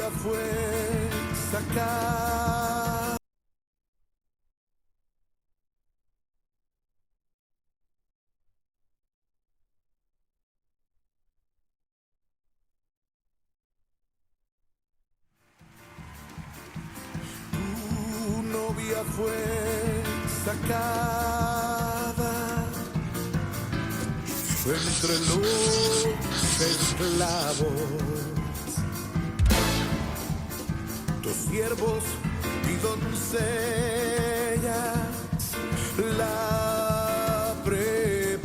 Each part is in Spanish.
novia fue sacada. Tu novia fue sacada entre los esclavos. Tus siervos y doncellas la prepararon.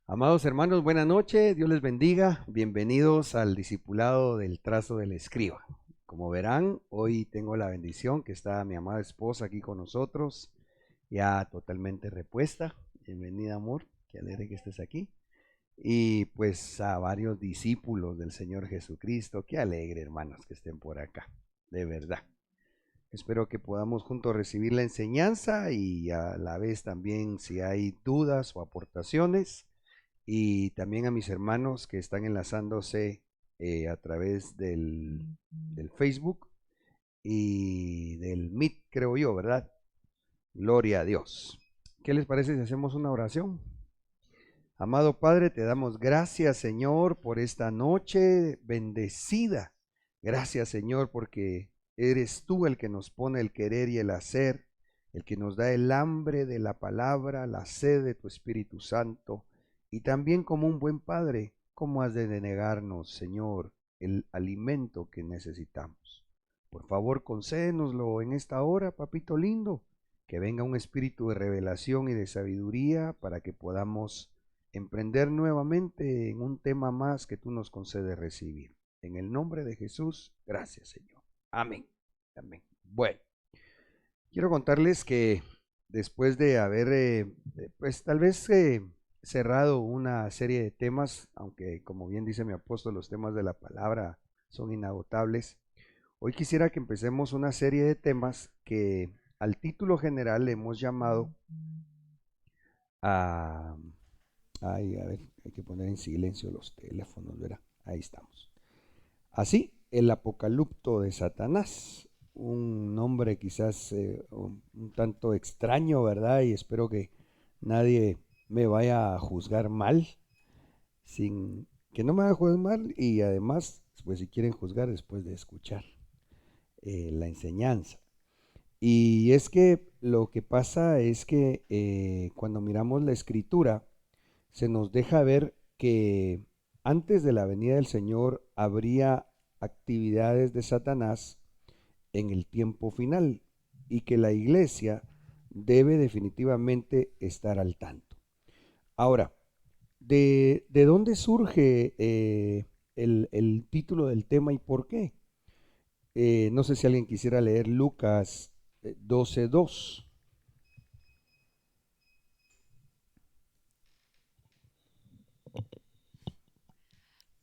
Amados hermanos, buenas noches, Dios les bendiga, bienvenidos al discipulado del trazo del escriba. Como verán, hoy tengo la bendición que está mi amada esposa aquí con nosotros, ya totalmente repuesta. Bienvenida, amor, qué alegre que estés aquí. Y pues a varios discípulos del Señor Jesucristo, qué alegre, hermanos, que estén por acá, de verdad. Espero que podamos juntos recibir la enseñanza y a la vez también si hay dudas o aportaciones. Y también a mis hermanos que están enlazándose a través del Facebook y del Meet, creo yo, ¿verdad? Gloria a Dios. ¿Qué les parece si hacemos una oración? Amado Padre, te damos gracias, Señor, por esta noche bendecida. Gracias, Señor, porque eres tú el que nos pone el querer y el hacer, el que nos da el hambre de la palabra, la sed de tu Espíritu Santo. Y también como un buen Padre, ¿cómo has de denegarnos, Señor, el alimento que necesitamos? Por favor, concédenoslo en esta hora, papito lindo, que venga un espíritu de revelación y de sabiduría para que podamos emprender nuevamente en un tema más que tú nos concedes recibir. En el nombre de Jesús, gracias, Señor. Amén. Amén. Bueno, quiero contarles que después de haber, pues tal vez cerrado una serie de temas, aunque como bien dice mi apóstol, los temas de la palabra son inagotables, hoy quisiera que empecemos una serie de temas que al título general le hemos llamado a... Ay, a ver, hay que poner en silencio los teléfonos, ¿verdad? Ahí estamos. Así, el apocalipto de Satanás, un nombre quizás un tanto extraño, ¿verdad? Y espero que nadie me vaya a juzgar mal, sin que no me vaya a juzgar mal y además, pues si quieren juzgar después de escuchar la enseñanza. Y es que lo que pasa es que cuando miramos la escritura, se nos deja ver que antes de la venida del Señor habría actividades de Satanás en el tiempo final y que la iglesia debe definitivamente estar al tanto. Ahora, ¿de dónde surge el título del tema y por qué? No sé si alguien quisiera leer Lucas 12:2.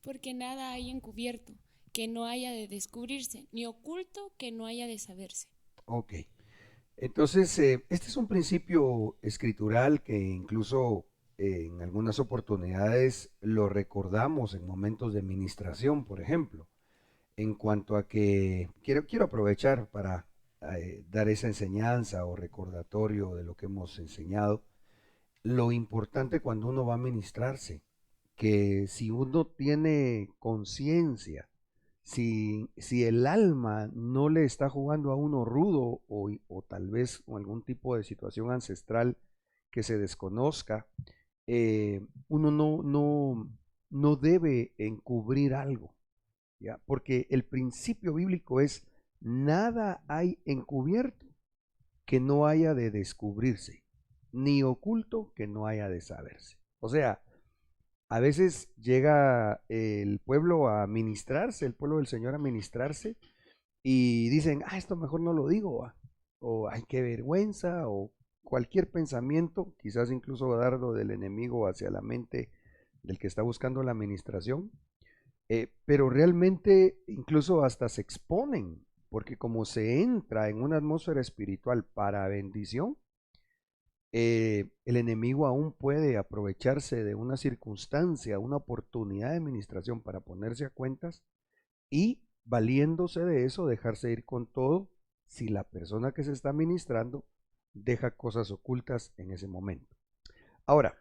Porque nada hay encubierto que no haya de descubrirse, ni oculto que no haya de saberse. Ok. Entonces, este es un principio escritural que incluso en algunas oportunidades lo recordamos en momentos de ministración, por ejemplo, en cuanto a que quiero aprovechar para dar esa enseñanza o recordatorio de lo que hemos enseñado, lo importante cuando uno va a ministrarse, que si uno tiene conciencia, si el alma no le está jugando a uno rudo o tal vez con algún tipo de situación ancestral que se desconozca, uno no debe encubrir algo, ¿ya? Porque el principio bíblico es nada hay encubierto que no haya de descubrirse, ni oculto que no haya de saberse. O sea, a veces llega el pueblo a ministrarse, el pueblo del Señor a ministrarse, y dicen, esto mejor no lo digo, ¿va? O ay, qué vergüenza, o cualquier pensamiento, quizás incluso dardo del enemigo hacia la mente del que está buscando la administración, pero realmente incluso hasta se exponen, porque como se entra en una atmósfera espiritual para bendición, el enemigo aún puede aprovecharse de una circunstancia, una oportunidad de administración para ponerse a cuentas y valiéndose de eso, dejarse ir con todo si la persona que se está ministrando deja cosas ocultas en ese momento. Ahora,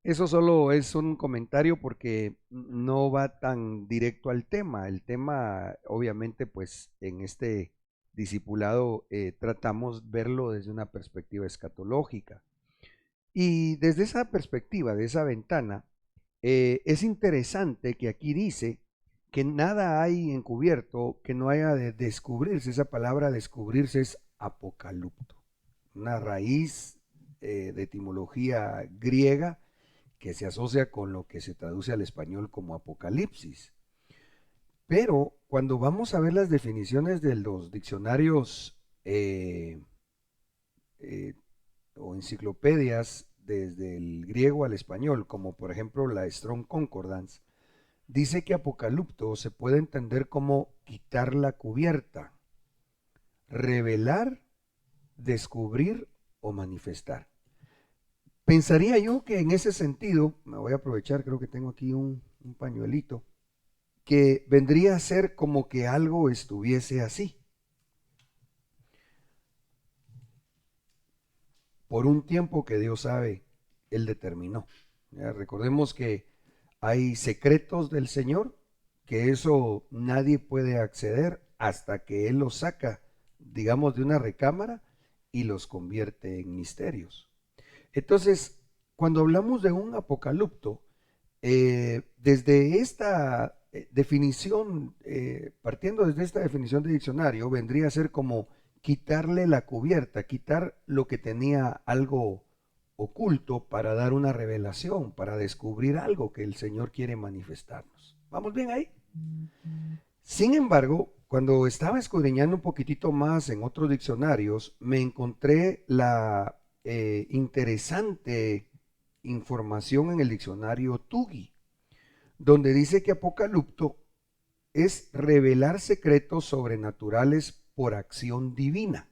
eso solo es un comentario porque no va tan directo al tema. El tema, obviamente, pues en este discipulado tratamos verlo desde una perspectiva escatológica. Y desde esa perspectiva, de esa ventana, es interesante que aquí dice que nada hay encubierto que no haya de descubrirse. Esa palabra descubrirse es apocalipto, una raíz de etimología griega que se asocia con lo que se traduce al español como apocalipsis. Pero cuando vamos a ver las definiciones de los diccionarios o enciclopedias desde el griego al español, como por ejemplo la Strong Concordance, dice que apocalipto se puede entender como quitar la cubierta, revelar, descubrir o manifestar. Pensaría yo que en ese sentido, me voy a aprovechar, creo que tengo aquí un pañuelito, que vendría a ser como que algo estuviese así. Por un tiempo que Dios sabe, Él determinó. Ya, recordemos que hay secretos del Señor, que eso nadie puede acceder hasta que Él los saca, digamos, de una recámara y los convierte en misterios. Entonces, cuando hablamos de un apocalipto, desde esta definición, partiendo desde esta definición de diccionario, vendría a ser como quitarle la cubierta, quitar lo que tenía algo oculto para dar una revelación, para descubrir algo que el Señor quiere manifestarnos. ¿Vamos bien ahí? Sin embargo, cuando estaba escudriñando un poquitito más en otros diccionarios, me encontré la interesante información en el diccionario Tugi, donde dice que apocalipto es revelar secretos sobrenaturales por acción divina.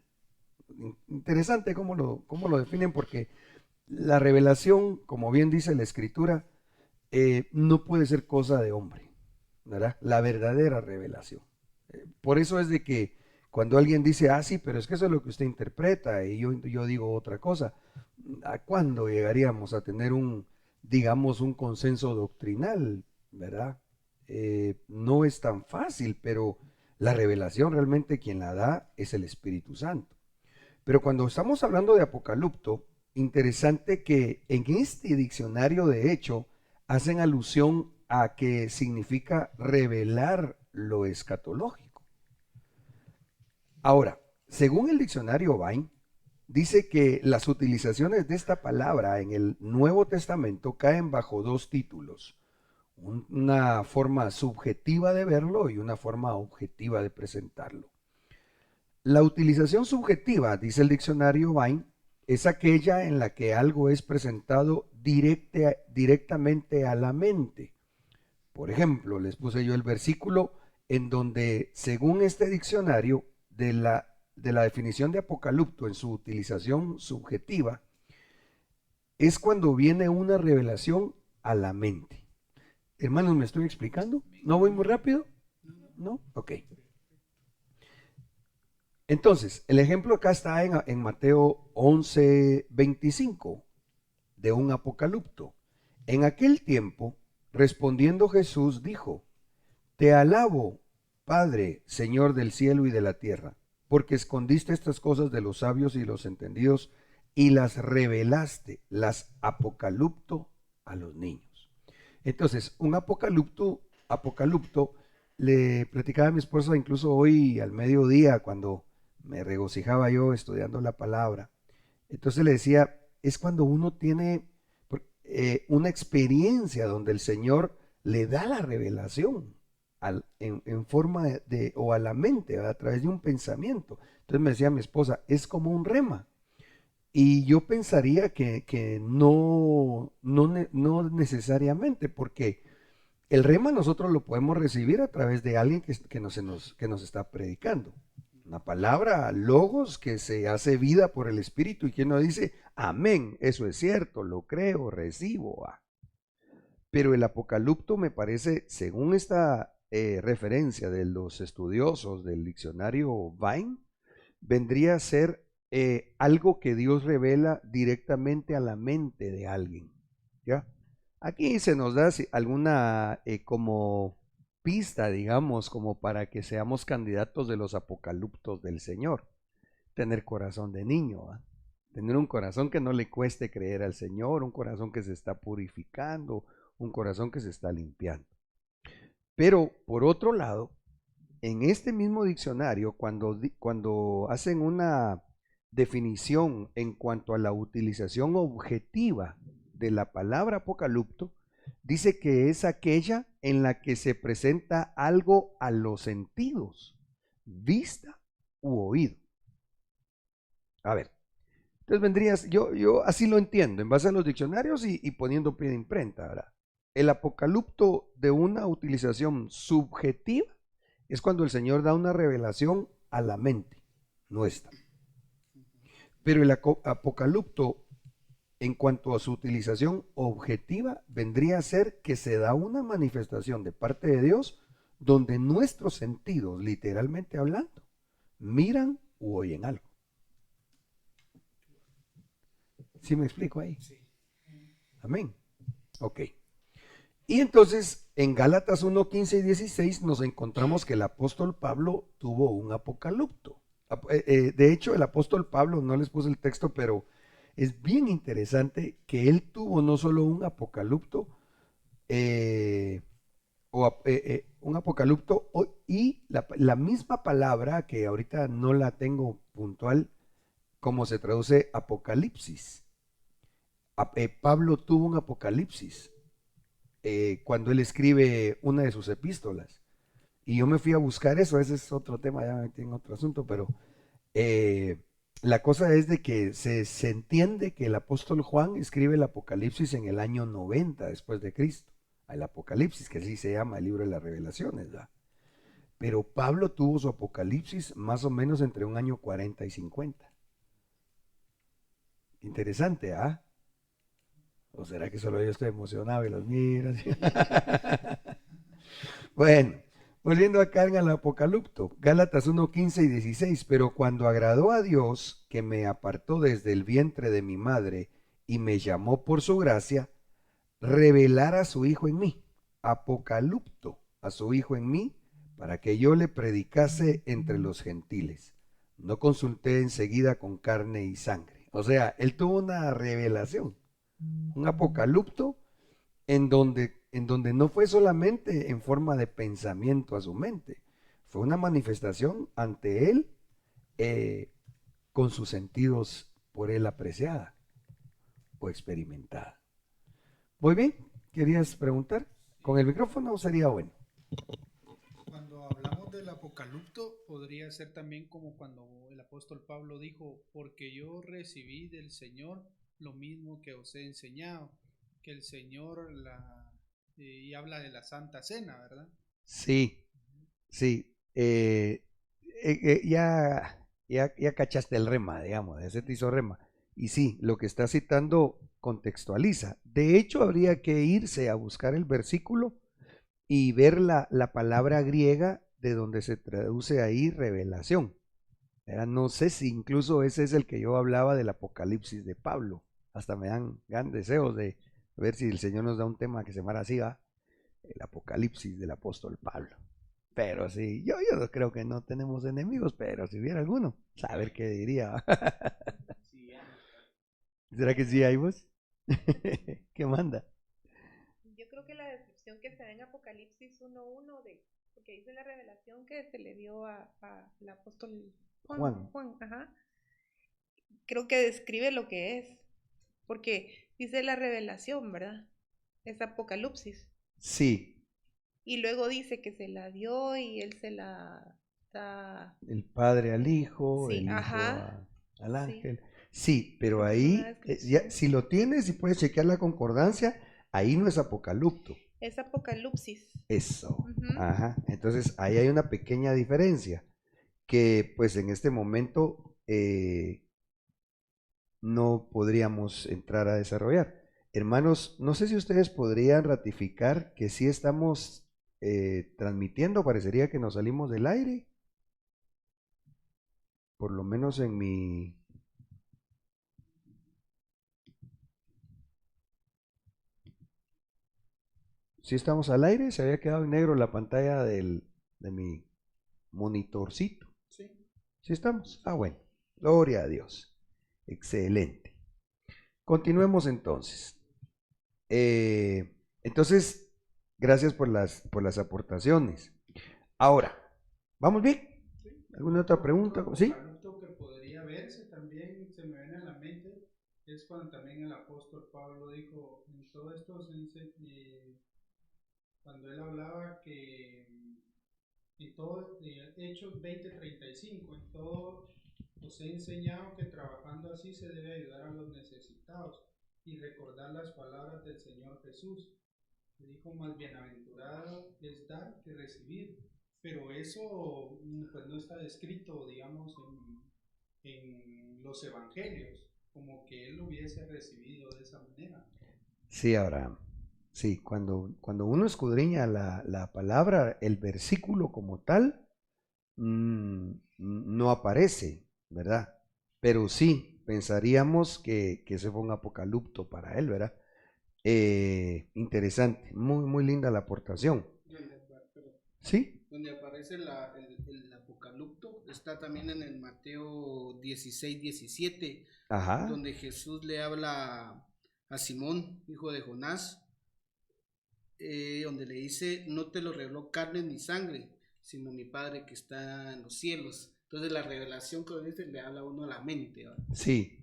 Interesante cómo lo definen, porque la revelación, como bien dice la escritura, no puede ser cosa de hombre, ¿verdad? La verdadera revelación. Por eso es de que cuando alguien dice, sí, pero es que eso es lo que usted interpreta y yo digo otra cosa, ¿a cuándo llegaríamos a tener digamos, un consenso doctrinal, ¿verdad? No es tan fácil, pero la revelación realmente quien la da es el Espíritu Santo. Pero cuando estamos hablando de apocalipto, interesante que en este diccionario de hecho hacen alusión a que significa revelar lo escatológico. Ahora, según el diccionario Vine, dice que las utilizaciones de esta palabra en el Nuevo Testamento caen bajo dos títulos: una forma subjetiva de verlo y una forma objetiva de presentarlo. La utilización subjetiva, dice el diccionario Vine, es aquella en la que algo es presentado directamente a la mente. Por ejemplo, les puse yo el versículo en donde, según este diccionario, de la definición de apocalipto en su utilización subjetiva, es cuando viene una revelación a la mente. Hermanos, ¿me estoy explicando? ¿No voy muy rápido? ¿No? Ok. Entonces, el ejemplo acá está en Mateo 11:25, de un apocalipto. En aquel tiempo, respondiendo Jesús, dijo: Te alabo, Padre, Señor del cielo y de la tierra, porque escondiste estas cosas de los sabios y los entendidos y las revelaste, las apocalipto a los niños. Entonces, un apocalipto, le platicaba a mi esposa incluso hoy al mediodía cuando me regocijaba yo estudiando la palabra. Entonces le decía, es cuando uno tiene una experiencia donde el Señor le da la revelación en forma o a la mente, a través de un pensamiento. Entonces me decía mi esposa, es como un rema. Y yo pensaría que no necesariamente, porque el rema nosotros lo podemos recibir a través de alguien que nos está predicando, Una palabra, logos, que se hace vida por el Espíritu y que uno dice, amén, eso es cierto, lo creo, recibo. Pero el apocalipto me parece, según esta referencia de los estudiosos del diccionario Vine, vendría a ser algo que Dios revela directamente a la mente de alguien. ¿Ya? Aquí se nos da alguna como pista, digamos, como para que seamos candidatos de los apocaliptos del Señor. Tener corazón de niño, ¿va? Tener un corazón que no le cueste creer al Señor, un corazón que se está purificando, un corazón que se está limpiando. Pero por otro lado, en este mismo diccionario, cuando hacen una definición en cuanto a la utilización objetiva de la palabra apocalipto, dice que es aquella en la que se presenta algo a los sentidos, vista u oído. A ver, entonces vendrías, yo así lo entiendo, en base a los diccionarios y poniendo pie de imprenta, ¿verdad? El apocalipto de una utilización subjetiva es cuando el Señor da una revelación a la mente nuestra. Pero el apocalipto, en cuanto a su utilización objetiva, vendría a ser que se da una manifestación de parte de Dios donde nuestros sentidos, literalmente hablando, miran u oyen algo. ¿Sí me explico ahí? Sí. Amén. Ok. Y entonces en Gálatas 1, 15 y 16 nos encontramos que el apóstol Pablo tuvo un apocalipto. De hecho, el apóstol Pablo, no les puse el texto, pero es bien interesante que él tuvo no solo un apocalipto, un apocalipto y la misma palabra, que ahorita no la tengo puntual, como se traduce apocalipsis. Pablo tuvo un apocalipsis cuando él escribe una de sus epístolas. Y yo me fui a buscar eso, ese es otro tema, ya me metí en otro asunto, pero la cosa es de que se entiende que el apóstol Juan escribe el Apocalipsis en el año 90 después de Cristo. El Apocalipsis, que así se llama el libro de las revelaciones, ¿verdad? Pero Pablo tuvo su Apocalipsis más o menos entre un año 40 y 50. Interesante, ¿ah? ¿O será que solo yo estoy emocionado y los miro? Bueno, volviendo acá en el Apocalipto, Gálatas 1, 15 y 16, pero cuando agradó a Dios, que me apartó desde el vientre de mi madre y me llamó por su gracia, revelar a su Hijo en mí, Apocalipto, a su Hijo en mí, para que yo le predicase entre los gentiles. No consulté enseguida con carne y sangre. O sea, él tuvo una revelación, un apocalipto en donde no fue solamente en forma de pensamiento a su mente, fue una manifestación ante él con sus sentidos por él apreciada o experimentada. Muy bien, ¿querías preguntar? ¿Con el micrófono sería bueno? Cuando hablamos del apocalipto, podría ser también como cuando el apóstol Pablo dijo, porque yo recibí del Señor lo mismo que os he enseñado, que el Señor y habla de la Santa Cena, ¿verdad? Sí, sí. Ya cachaste el rema, digamos, ese te hizo rema. Y sí, lo que está citando contextualiza. De hecho, habría que irse a buscar el versículo y ver la palabra griega de donde se traduce ahí revelación. No sé si incluso ese es el que yo hablaba del Apocalipsis de Pablo. Hasta me dan gran deseos de ver si el Señor nos da un tema que se llama así, ¿va? El Apocalipsis del apóstol Pablo. Pero sí, yo creo que no tenemos enemigos, pero si hubiera alguno, saber qué diría. ¿Será que sí hay vos? ¿Qué manda? Yo creo que la descripción que se da en Apocalipsis 1:1, porque dice la revelación que se le dio al apóstol Juan, ajá, creo que describe lo que es, porque dice la revelación, ¿verdad? Es Apocalipsis. Sí. Y luego dice que se la dio y él se la da. El Padre al Hijo, Sí, el Hijo ajá, al ángel. sí. Sí, pero ahí, si lo tienes y puedes chequear la concordancia, ahí no es Apocalipto. Es Apocalipsis. Eso. Ajá. Entonces ahí hay una pequeña diferencia. que pues en este momento no podríamos entrar a desarrollar. Hermanos, no sé si ustedes podrían ratificar que sí estamos transmitiendo, parecería que nos salimos del aire, por lo menos en mi... ¿Sí estamos al aire? Se había quedado en negro la pantalla de mi monitorcito. Sí. ¿Sí estamos? Ah, bueno. Gloria a Dios. Excelente. Continuemos entonces. Entonces, gracias por las aportaciones. Ahora, ¿vamos bien? ¿Alguna otra pregunta? ¿Sí? Otro que podría verse también, se me viene a la mente, es cuando también el apóstol Pablo dijo, en todo esto, cuando él hablaba que en todo, Hechos 20:35, en todo os he enseñado que trabajando así se debe ayudar a los necesitados y recordar las palabras del Señor Jesús. Que dijo, más bienaventurado es dar que recibir. Pero eso pues no está descrito, digamos, en los evangelios, como que él lo hubiese recibido de esa manera. Sí, Abraham. Sí, cuando uno escudriña la palabra, el versículo como tal, no aparece, ¿verdad? Pero sí, pensaríamos que ese fue un apocalipto para él, ¿verdad? Interesante, muy, muy linda la aportación. ¿Sí? Donde aparece el apocalipto, está también en el Mateo 16:17, Ajá. donde Jesús le habla a Simón, hijo de Jonás, donde le dice, no te lo reveló carne ni sangre, sino mi Padre que está en los cielos. Entonces la revelación que dice le habla a uno a la mente, ¿verdad? Sí,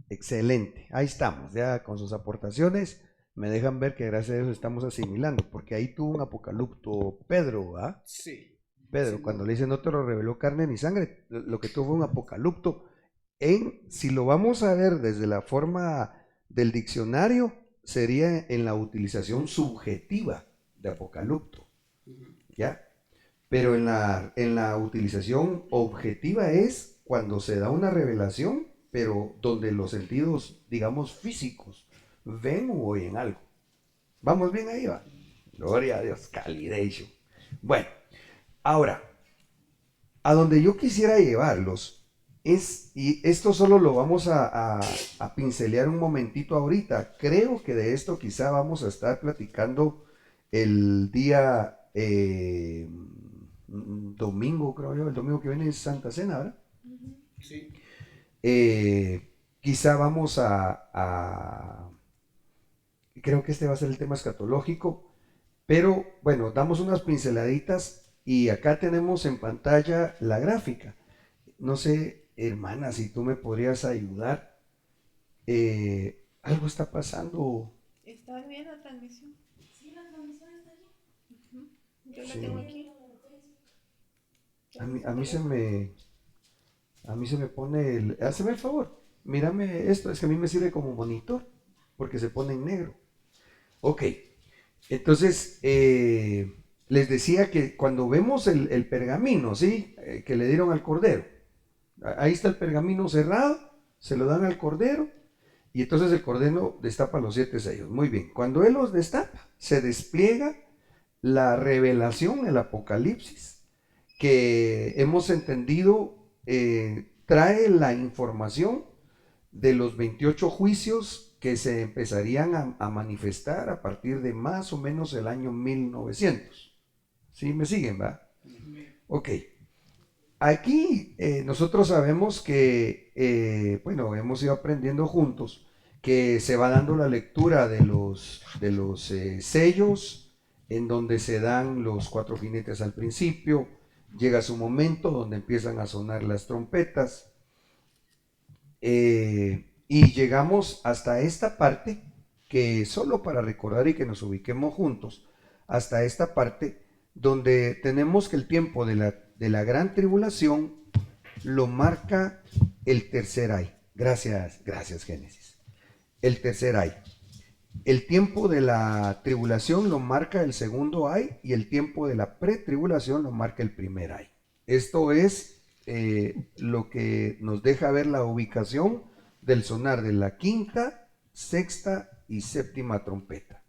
excelente. Ahí estamos, ya con sus aportaciones me dejan ver que gracias a Dios estamos asimilando, porque ahí tuvo un apocalipto Pedro, ¿ah? Sí. Pedro, Sí, cuando no. le dice no te lo reveló carne ni sangre, lo que tuvo fue un apocalipto. Si lo vamos a ver desde la forma del diccionario, sería en la utilización subjetiva de apocalipto, ¿ya? Pero en la utilización objetiva es cuando se da una revelación, pero donde los sentidos, digamos, físicos, ven o oyen algo. ¿Vamos bien ahí, va? Gloria a Dios, calidation. Bueno, ahora, a donde yo quisiera llevarlos es, y esto solo lo vamos a pincelear un momentito ahorita, creo que de esto quizá vamos a estar platicando el día domingo, creo yo, el domingo que viene es Santa Cena, ¿verdad? Sí. Quizá vamos creo que este va a ser el tema escatológico, pero bueno, damos unas pinceladitas y acá tenemos en pantalla la gráfica. No sé, hermana, si tú me podrías ayudar. Algo está pasando. ¿Está bien la transmisión? Sí, la transmisión está bien. Yo la Sí. tengo aquí. A mí se me pone hazme el favor, mírame esto, es que a mí me sirve como monitor, porque se pone en negro. Ok, entonces les decía que cuando vemos el pergamino, ¿sí? Que le dieron al cordero, ahí está el pergamino cerrado, se lo dan al cordero, y entonces el cordero destapa los 7 sellos. Muy bien, cuando él los destapa, se despliega la revelación, el apocalipsis, que hemos entendido trae la información de los 28 juicios que se empezarían a manifestar a partir de más o menos el año 1900. ¿Sí me siguen, va? Ok. Aquí nosotros sabemos que, bueno, hemos ido aprendiendo juntos que se va dando la lectura de los sellos, en donde se dan los 4 jinetes al principio, llega su momento donde empiezan a sonar las trompetas, y llegamos hasta esta parte, que solo para recordar y que nos ubiquemos juntos, hasta esta parte donde tenemos que el tiempo de la gran tribulación lo marca el tercer ay. Gracias Génesis. El tercer ay. El tiempo de la tribulación lo marca el segundo ay y el tiempo de la pretribulación lo marca el primer ay. Esto es lo que nos deja ver la ubicación del sonar de la quinta, sexta y séptima trompeta.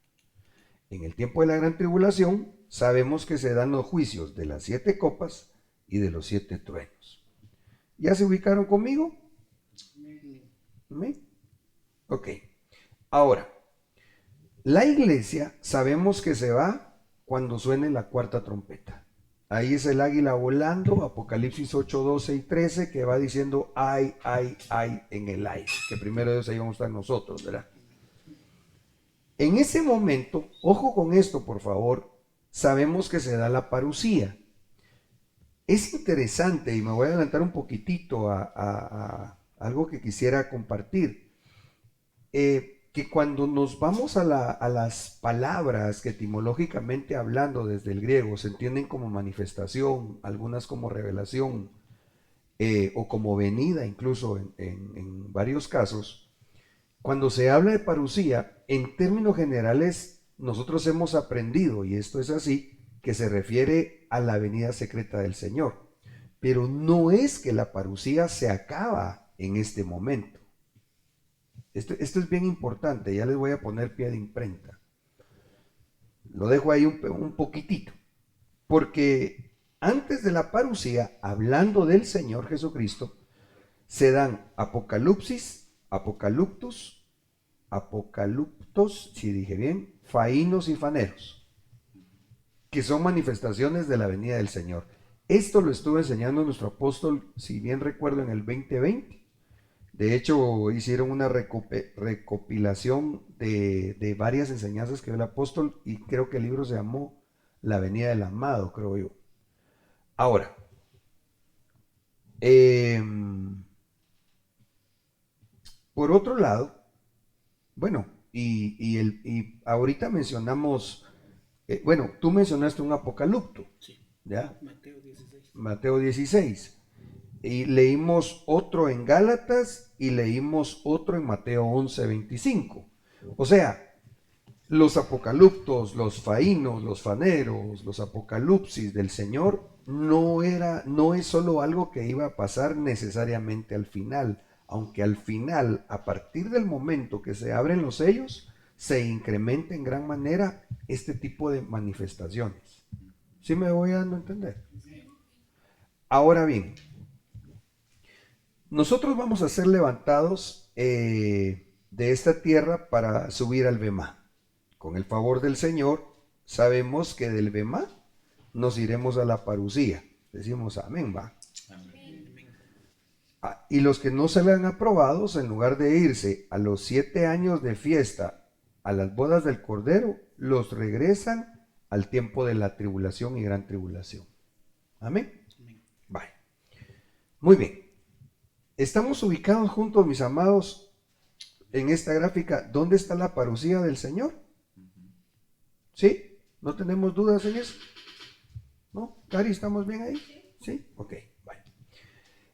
En el tiempo de la gran tribulación sabemos que se dan los juicios de las 7 copas y de los 7 truenos. ¿Ya se ubicaron conmigo? ¿Me? Ok. Ahora, la iglesia sabemos que se va cuando suene la cuarta trompeta. Ahí es el águila volando, Apocalipsis 8, 12 y 13, que va diciendo ay, ay, ay en el aire, que primero de Dios ahí vamos a estar nosotros, ¿verdad? En ese momento, ojo con esto por favor, sabemos que se da la parusía. Es interesante, y me voy a adelantar un poquitito a algo que quisiera compartir, que cuando nos vamos a las palabras que etimológicamente hablando desde el griego se entienden como manifestación, algunas como revelación, o como venida incluso en varios casos, cuando se habla de parusía, en términos generales nosotros hemos aprendido, y esto es así, que se refiere a la venida secreta del Señor, pero no es que la parusía se acaba en este momento. Esto es bien importante, ya les voy a poner pie de imprenta. Lo dejo ahí un poquitito, porque antes de la parusía, hablando del Señor Jesucristo, se dan Apocalipsis, Apocaluptus, Apocaluptos, si dije bien, faínos y faneros, que son manifestaciones de la venida del Señor. Esto lo estuvo enseñando nuestro apóstol, si bien recuerdo, en el 2020. De hecho, hicieron una recopilación de varias enseñanzas que dio el apóstol, y creo que el libro se llamó La venida del amado, creo yo. Ahora, por otro lado, bueno, y ahorita mencionamos, bueno, tú mencionaste un apocalipto, Sí. ¿ya? Mateo 16. Mateo 16. Y leímos otro en Gálatas y leímos otro en Mateo 11:25. O sea, los apocaliptos, los faínos, los faneros, los apocalipsis del Señor no es solo algo que iba a pasar necesariamente al final, aunque al final, a partir del momento que se abren los sellos, se incrementa en gran manera este tipo de manifestaciones. ¿Sí me voy dando a entender? Ahora bien, nosotros vamos a ser levantados de esta tierra para subir al Bemá. Con el favor del Señor, sabemos que del Bemá nos iremos a la parusía. Decimos amén, va. Y los que no se vean aprobados, en lugar de irse a los 7 años de fiesta, a las bodas del Cordero, los regresan al tiempo de la tribulación y gran tribulación. Amén. Vale. Muy bien. Estamos ubicados juntos, mis amados, en esta gráfica. ¿Dónde está la parusía del Señor? ¿Sí? ¿No tenemos dudas en eso? ¿No? Cari, ¿estamos bien ahí? ¿Sí? Ok, bueno.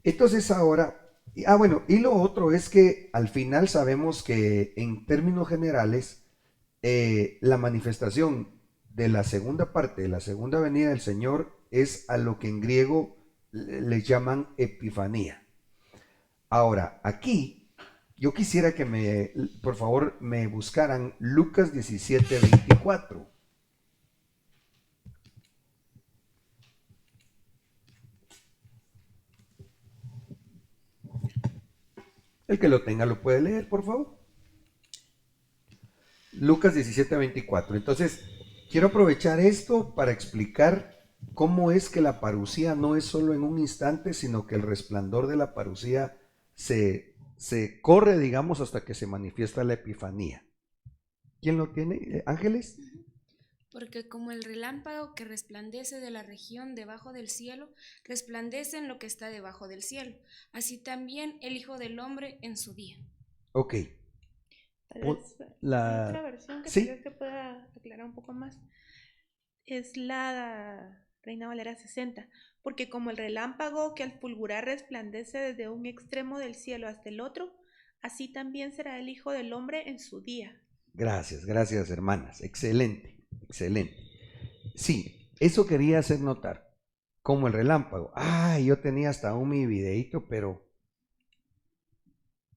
Entonces ahora, bueno, y lo otro es que al final sabemos que en términos generales, la manifestación de la segunda parte, de la segunda venida del Señor, es a lo que en griego le llaman epifanía. Ahora, aquí, yo quisiera que por favor, me buscaran Lucas 17:24. El que lo tenga lo puede leer, por favor. Lucas 17:24. Entonces, quiero aprovechar esto para explicar cómo es que la parusía no es solo en un instante, sino que el resplandor de la parusía se corre, digamos, hasta que se manifiesta la epifanía. ¿Quién lo tiene? ¿Ángeles? Porque como el relámpago que resplandece de la región debajo del cielo, resplandece en lo que está debajo del cielo, así también el Hijo del Hombre en su día. Ok. Tal vez La- otra versión que sí. tal vez que pueda aclarar un poco más es la Reina Valera 60, porque como el relámpago que al fulgurar resplandece desde un extremo del cielo hasta el otro, así también será el Hijo del Hombre en su día. Gracias, hermanas. Excelente, excelente. Sí, eso quería hacer notar. como el relámpago. Yo tenía hasta mi videíto, pero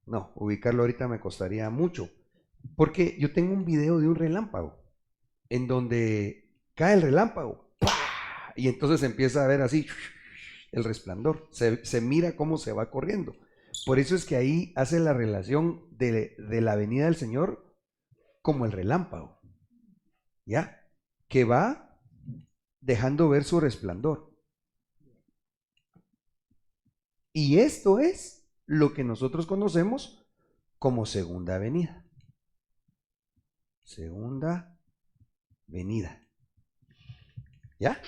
no, ubicarlo ahorita me costaría mucho. Porque yo tengo un video de un relámpago, en donde cae el relámpago, ¡pah! Y entonces empieza a ver así el resplandor, se mira cómo se va corriendo. Por eso es que ahí hace la relación de la venida del Señor como el relámpago, ¿ya? Que va dejando ver su resplandor. Y esto es lo que nosotros conocemos como segunda venida. Segunda venida. ¿Ya?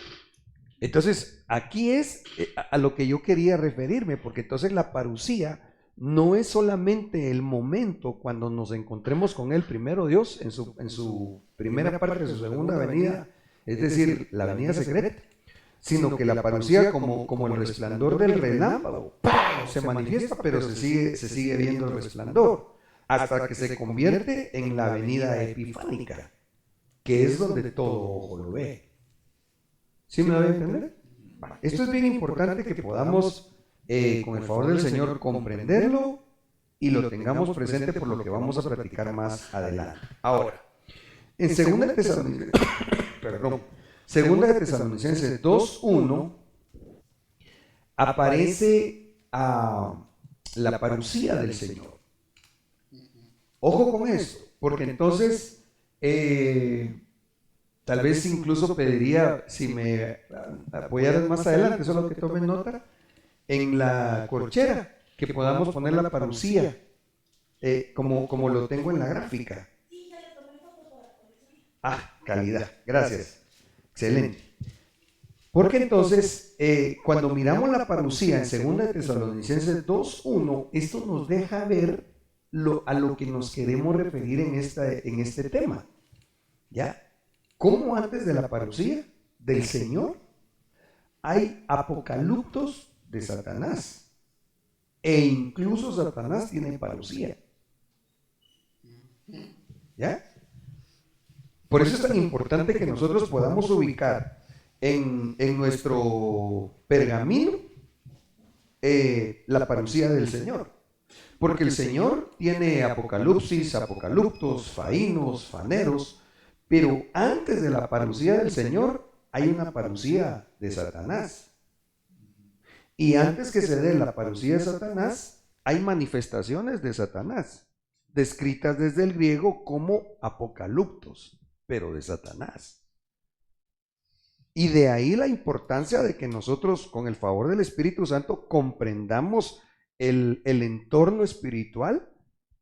Entonces, aquí es a lo que yo quería referirme, porque entonces la parusía no es solamente el momento cuando nos encontremos con Él, primero Dios, en su primera parte de su segunda venida, es decir, la venida secreta, sino que la parusía como el resplandor del relámpago, ¡pam!, se manifiesta, pero se sigue viendo el resplandor, hasta que se convierte en la venida epifánica, que es donde todo ojo lo ve. ¿Sí me doy a entender? Bueno, esto es bien importante que podamos, con el favor del Señor, comprenderlo y lo tengamos presente por lo que vamos a platicar más adelante. Ahora, en Segunda de Tesalonicenses 2:1 aparece la parusía del Señor. Ojo con esto, porque entonces tal vez incluso pediría, si me apoyaran más adelante, solo que tomen nota, en la corchera, que podamos poner la parusía, como lo tengo en la gráfica. Calidad, gracias. Excelente. Porque entonces, cuando miramos la parusía en 2 Tesalonicenses 2:1, esto nos deja ver a lo que nos queremos referir en este tema. ¿Ya? Como antes de la parusía del Señor hay apocaliptos de Satanás, e incluso Satanás tiene parusía. ¿Ya? Por eso es tan importante que nosotros podamos ubicar en nuestro pergamino la parusía del Señor. Porque el Señor tiene apocalipsis, apocaliptos, faínos, faneros, pero antes de la parusía del Señor hay una parusía de Satanás. Y antes que se dé la parusía de Satanás, hay manifestaciones de Satanás, descritas desde el griego como apocaliptos, pero de Satanás. Y de ahí la importancia de que nosotros, con el favor del Espíritu Santo, comprendamos el entorno espiritual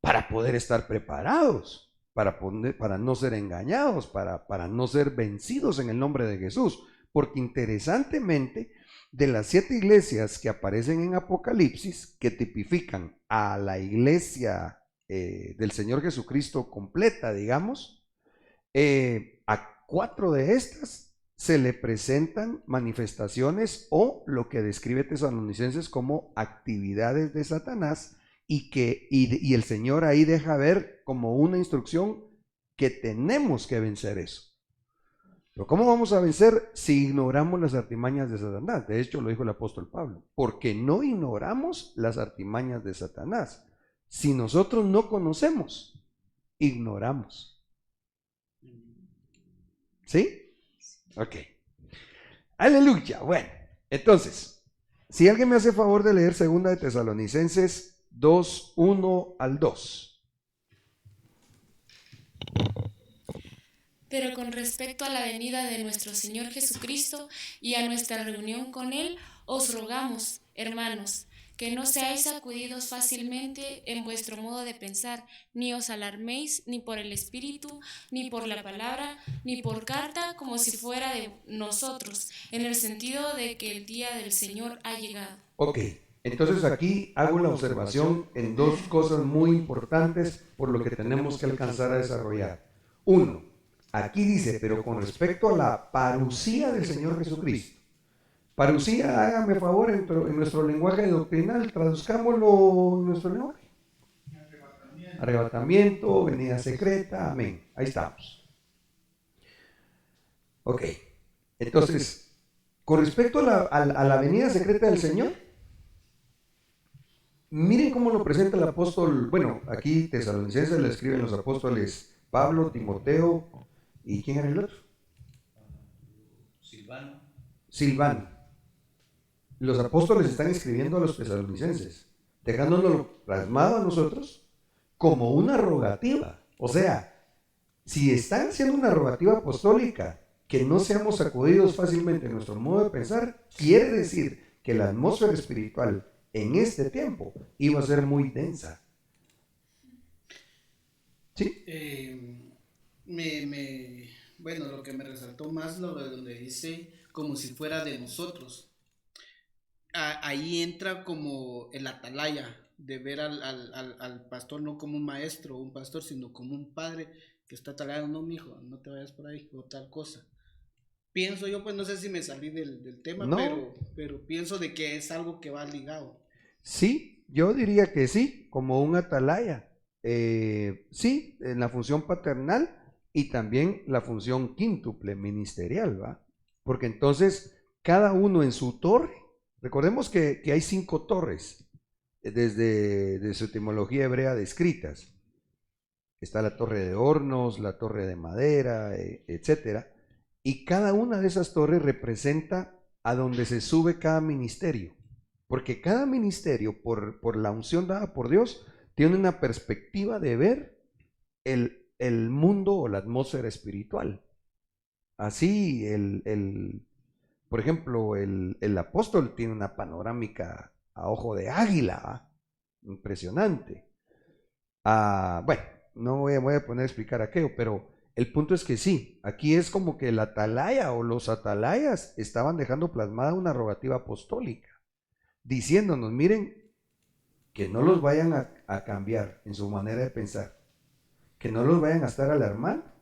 para poder estar preparados, para no ser engañados, para no ser vencidos en el nombre de Jesús. Porque interesantemente, de las 7 iglesias que aparecen en Apocalipsis, que tipifican a la iglesia del Señor Jesucristo completa, digamos, a 4 de estas se le presentan manifestaciones o lo que describe Tesalonicenses como actividades de Satanás, y el Señor ahí deja ver como una instrucción que tenemos que vencer eso. Pero ¿cómo vamos a vencer si ignoramos las artimañas de Satanás? De hecho, lo dijo el apóstol Pablo, porque no ignoramos las artimañas de Satanás. Si nosotros no conocemos, ignoramos. ¿Sí? Ok. Aleluya. Bueno, entonces, si alguien me hace favor de leer 2 de Tesalonicenses 2:1 al 2. Pero con respecto a la venida de nuestro Señor Jesucristo y a nuestra reunión con Él, os rogamos, hermanos, que no seáis sacudidos fácilmente en vuestro modo de pensar, ni os alarméis ni por el Espíritu, ni por la palabra, ni por carta, como si fuera de nosotros, en el sentido de que el día del Señor ha llegado. Ok, entonces aquí hago la observación en 2 cosas muy importantes por lo que tenemos que alcanzar a desarrollar. 1, aquí dice, pero con respecto a la parusía del Señor Jesucristo. Parusía, hágame favor, en nuestro lenguaje doctrinal, traduzcámoslo en nuestro lenguaje. Arrebatamiento, venida secreta, amén. Ahí estamos. Ok, entonces, con respecto a la venida secreta del Señor, miren cómo lo presenta el apóstol. Bueno, aquí Tesalonicenses le escriben los apóstoles Pablo, Timoteo, ¿y quién era el otro? Silvano. Los apóstoles están escribiendo a los tesalonicenses, dejándonos plasmado a nosotros como una rogativa. O sea, si están haciendo una rogativa apostólica, que no seamos sacudidos fácilmente en nuestro modo de pensar, quiere decir que la atmósfera espiritual en este tiempo iba a ser muy densa. ¿Sí? Bueno, lo que me resaltó más lo de donde dice como si fuera de nosotros. Ahí entra como el atalaya, de ver al pastor no como un maestro o un pastor, sino como un padre que está atalayando, no, mijo, no te vayas por ahí, o tal cosa. Pienso yo, pues no sé si me salí del tema, No. pero pienso de que es algo que va ligado. Sí, yo diría que sí, como un atalaya. Sí, en la función paternal y también la función quíntuple ministerial, ¿va? Porque entonces cada uno en su torre, recordemos que hay 5 torres desde su etimología hebrea descritas. Está la torre de hornos, la torre de madera, etcétera. Y cada una de esas torres representa a donde se sube cada ministerio. Porque cada ministerio, por la unción dada por Dios, tiene una perspectiva de ver el mundo o la atmósfera espiritual. Así, por ejemplo, el apóstol tiene una panorámica a ojo de águila, ¿eh? Impresionante. Bueno, no voy a poner a explicar aquello, pero el punto es que sí, aquí es como que el atalaya o los atalayas estaban dejando plasmada una rogativa apostólica, diciéndonos, miren, que no los vayan a cambiar en su manera de pensar, que no los vayan a estar alarmando.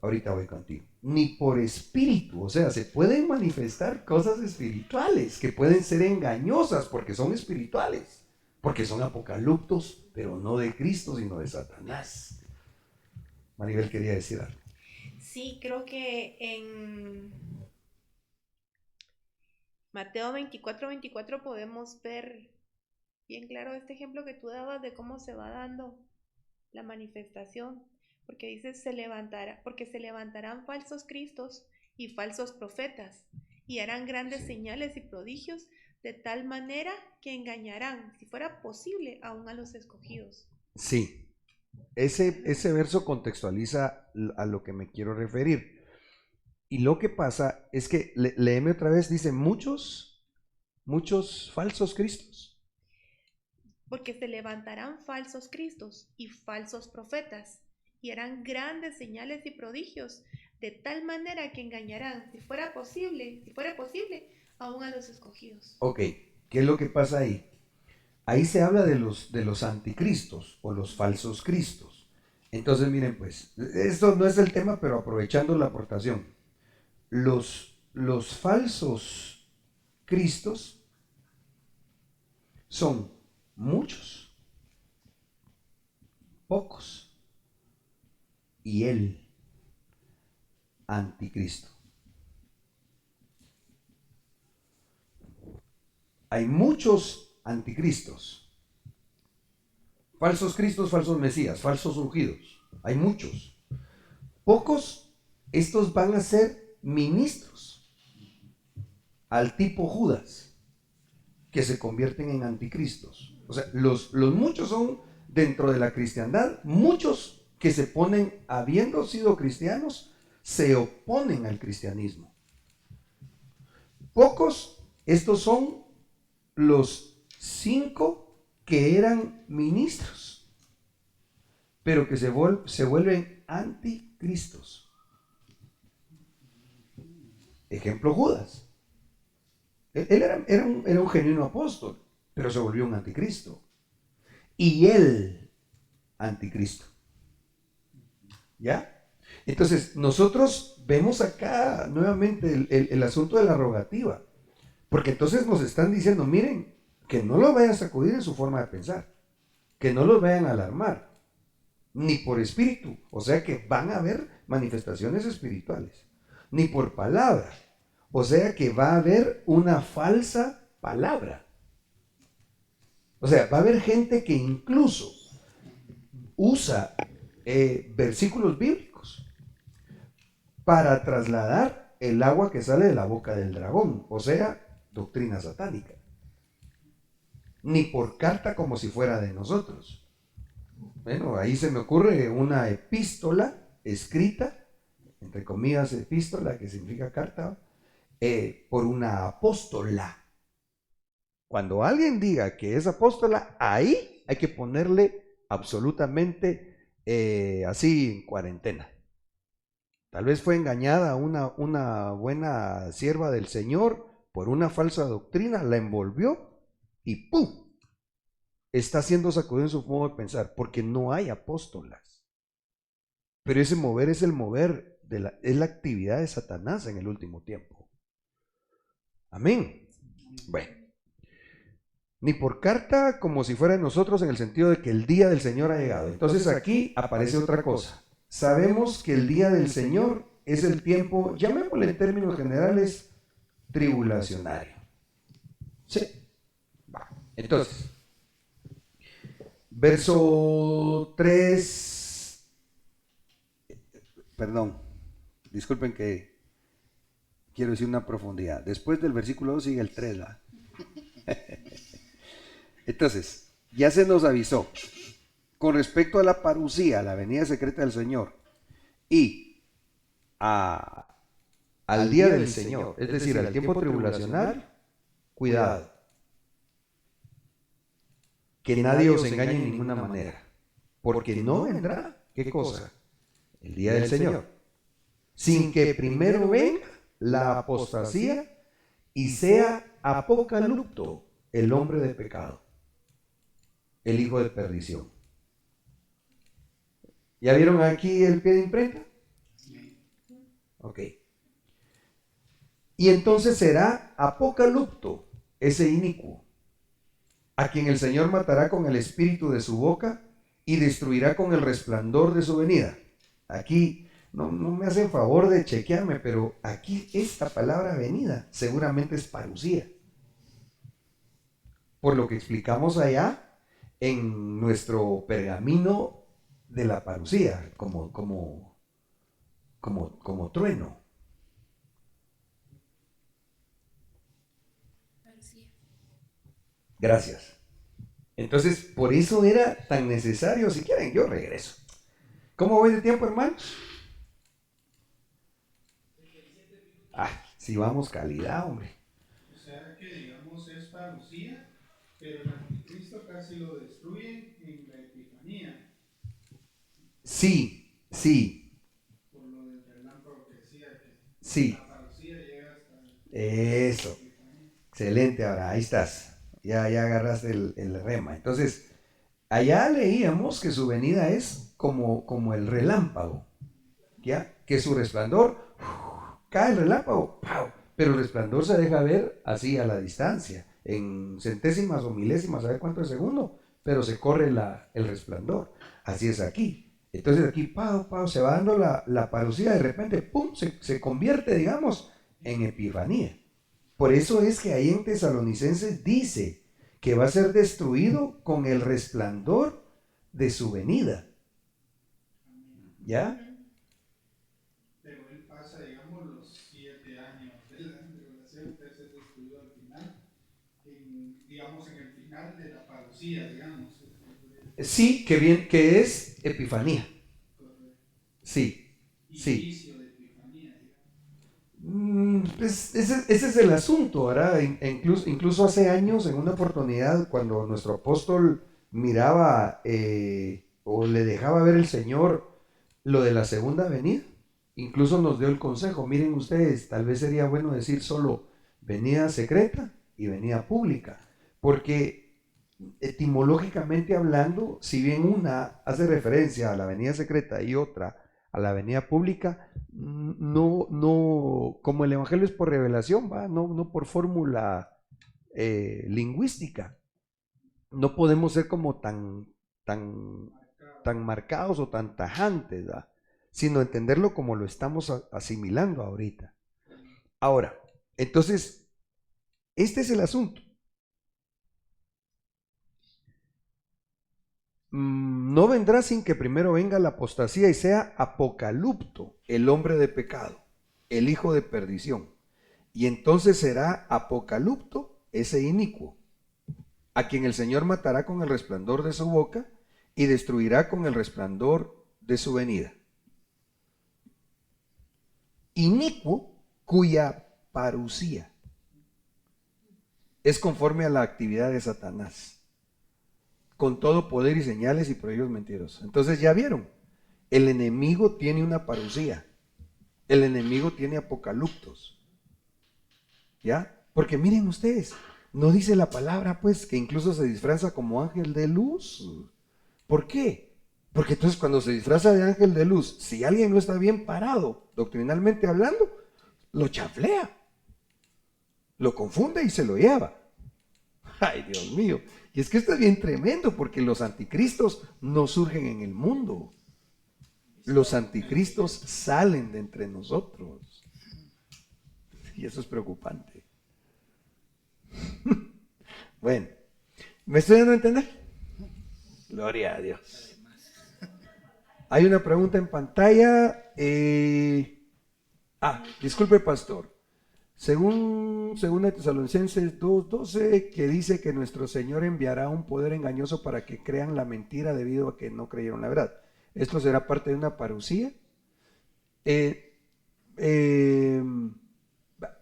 Ahorita voy contigo. Ni por espíritu, o sea, se pueden manifestar cosas espirituales que pueden ser engañosas porque son espirituales, porque son apocaliptos, pero no de Cristo, sino de Satanás. Maribel quería decir algo. Sí, creo que en Mateo 24 podemos ver bien claro este ejemplo que tú dabas de cómo se va dando la manifestación, porque dice porque se levantarán falsos cristos y falsos profetas y harán grandes señales y prodigios de tal manera que engañarán, si fuera posible, aún a los escogidos. Sí, ese verso contextualiza a lo que me quiero referir. Y lo que pasa es que, léeme otra vez, dice muchos falsos cristos. Porque se levantarán falsos cristos y falsos profetas y harán grandes señales y prodigios de tal manera que engañarán, si fuera posible, aún a los escogidos. Ok, ¿qué es lo que pasa ahí? Ahí se habla de los anticristos o los falsos cristos. Entonces miren pues, esto no es el tema, pero aprovechando la aportación, los falsos cristos son muchos, pocos, y el anticristo. Hay muchos anticristos, falsos cristos, falsos mesías, falsos ungidos. Hay muchos. Pocos, estos van a ser ministros al tipo Judas, que se convierten en anticristos. O sea, los muchos son dentro de la cristiandad, muchos que se ponen, habiendo sido cristianos, se oponen al cristianismo. Pocos, estos son los 5 que eran ministros, pero que se vuelven anticristos. Ejemplo, Judas. Él era un genuino apóstol, pero se volvió un anticristo. Y el anticristo. ¿Ya? Entonces, nosotros vemos acá nuevamente el asunto de la rogativa. Porque entonces nos están diciendo, miren, que no los vayan a sacudir en su forma de pensar, que no los vayan a alarmar, ni por espíritu, o sea que van a haber manifestaciones espirituales, ni por palabra, O sea que va a haber una falsa palabra. O sea, va a haber gente que incluso usa versículos bíblicos para trasladar el agua que sale de la boca del dragón, o sea, doctrina satánica. Ni por carta como si fuera de nosotros. Bueno, ahí se me ocurre una epístola escrita, entre comillas epístola, que significa carta, por una apóstola. Cuando alguien diga que es apóstola, ahí hay que ponerle absolutamente así en cuarentena. Tal vez fue engañada una buena sierva del Señor por una falsa doctrina, la envolvió y ¡pum! Está siendo sacudido en su modo de pensar, porque no hay apóstolas. Pero ese mover es el mover, es la actividad de Satanás en el último tiempo. Amén. Bueno. Ni por carta como si fuera de nosotros, en el sentido de que el día del Señor ha llegado. Entonces aquí aparece otra cosa. Sabemos que el día del Señor es el tiempo, llamémosle en términos generales, tribulacionario. Sí. Va. Entonces, verso 3, perdón, disculpen que quiero decir una profundidad. Después del versículo 2 sigue el 3, ¿verdad? Entonces, ya se nos avisó con respecto a la parusía, la venida secreta del Señor, y al día del Señor, es decir, al tiempo tribulacional, cuidado, que nadie os engañe en ninguna manera, porque no vendrá, ¿qué cosa? El día del Señor, sin que primero venga la apostasía y sea apocalipto el hombre de pecado, el hijo de perdición. ¿Ya vieron aquí el pie de imprenta? Ok. Y entonces será apocalipto, ese inicuo, a quien el Señor matará con el espíritu de su boca y destruirá con el resplandor de su venida. Aquí no me hacen favor de chequearme, pero aquí esta palabra venida seguramente es parusía. Por lo que explicamos allá en nuestro pergamino de la parusía, como trueno. Gracias. Entonces, por eso era tan necesario. Si quieren, yo regreso. ¿Cómo voy de tiempo, hermanos? Si vamos calidad, hombre. O sea que digamos es parusía, pero el anticristo casi lo destruyen en la Epifanía. Sí, sí. Por lo del relámpago que decía que sí. La parusía llega hasta Eso. la Epifanía. Excelente, ahora ahí estás. Ya agarraste el rema. Entonces, allá leíamos que su venida es como el relámpago. ¿Ya? Que su resplandor, cae el relámpago, ¡pau! Pero el resplandor se deja ver así a la distancia, en centésimas o milésimas, ¿sabe cuánto de segundo? Pero se corre el resplandor. Así es aquí. Entonces aquí, ¡pau, pau! Se va dando la parusía, de repente, ¡pum! Se convierte, digamos, en epifanía. Por eso es que ahí en Tesalonicenses dice que va a ser destruido con el resplandor de su venida. ¿Ya? Pero él pasa, digamos, los 7 años de la revelación, que es destruido al final, digamos, en el final de la parusía, digamos. Sí, que es epifanía. Sí, sí. Inicio de Epifanía, digamos. Pues ese es el asunto, ¿verdad? Incluso hace años, en una oportunidad, cuando nuestro apóstol miraba o le dejaba ver el Señor lo de la segunda venida, incluso nos dio el consejo. Miren ustedes, tal vez sería bueno decir solo venida secreta y venida pública, porque etimológicamente hablando, si bien una hace referencia a la venida secreta y otra a la venida pública, no, como el evangelio es por revelación, ¿va? No por fórmula lingüística. No podemos ser como tan marcados o tan tajantes, ¿va? Sino entenderlo como lo estamos asimilando ahorita. Ahora, Entonces, este es el asunto. No vendrá sin que primero venga la apostasía y sea Apocalupto, el hombre de pecado, el hijo de perdición. Y entonces será Apocalupto, ese inicuo, a quien el Señor matará con el resplandor de su boca y destruirá con el resplandor de su venida. Inicuo, cuya parucía es conforme a la actividad de Satanás, con todo poder y señales y prodigios mentirosos. Entonces ya vieron, el enemigo tiene una parucía, el enemigo tiene apocaluptos, ¿ya? Porque miren ustedes, no dice la palabra pues que incluso se disfraza como ángel de luz. ¿Por qué? Porque entonces cuando se disfraza de ángel de luz, si alguien no está bien parado, doctrinalmente hablando, lo chanflea, lo confunde y se lo lleva. Ay, Dios mío. Y es que esto es bien tremendo porque los anticristos no surgen en el mundo. Los anticristos salen de entre nosotros. Y eso es preocupante. Bueno, ¿me estoy dando a entender? Gloria a Dios. Hay una pregunta en pantalla. Disculpe, pastor. Según Tesalonicenses 2:12, que dice que nuestro Señor enviará un poder engañoso para que crean la mentira debido a que no creyeron la verdad. ¿Esto será parte de una parucía?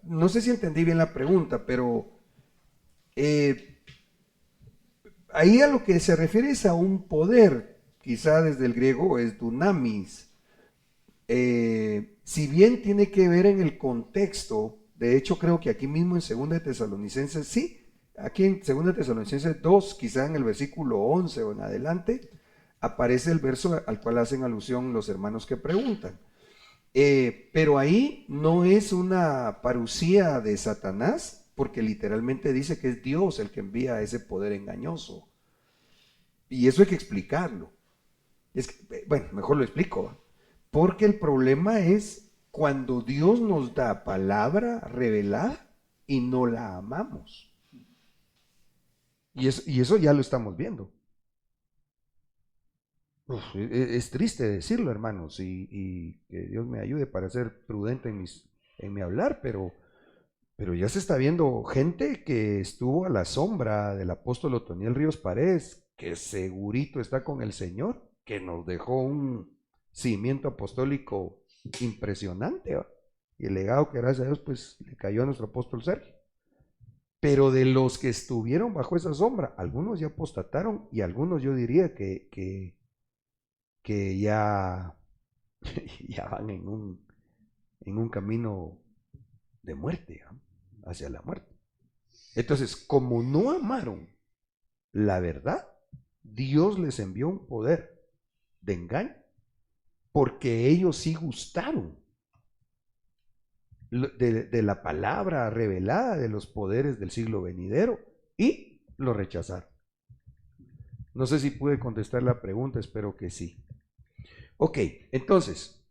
No sé si entendí bien la pregunta, pero ahí a lo que se refiere es a un poder, quizá desde el griego es dunamis. Si bien tiene que ver en el contexto, de hecho creo que aquí mismo en 2 Tesalonicenses, sí, aquí en 2 Tesalonicenses 2, quizá en el versículo 11 o en adelante, aparece el verso al cual hacen alusión los hermanos que preguntan. Pero ahí no es una parucía de Satanás, porque literalmente dice que es Dios el que envía ese poder engañoso. Y eso hay que explicarlo. Bueno, mejor lo explico. Porque el problema es cuando Dios nos da palabra revelada y no la amamos. Y eso ya lo estamos viendo. Es triste decirlo, hermanos, y que Dios me ayude para ser prudente en mi hablar, pero ya se está viendo gente que estuvo a la sombra del apóstol Otoniel Ríos Paredes, que segurito está con el Señor, que nos dejó un cimiento apostólico impresionante, ¿va? Y el legado que gracias a Dios pues le cayó a nuestro apóstol Sergio. Pero de los que estuvieron bajo esa sombra, algunos ya apostataron y algunos yo diría que ya van en un camino de muerte, ¿no? Hacia la muerte. Entonces, como no amaron la verdad, Dios les envió un poder de engaño, porque ellos sí gustaron de la palabra revelada de los poderes del siglo venidero y lo rechazaron. No sé si pude contestar la pregunta, espero que sí. Ok, entonces,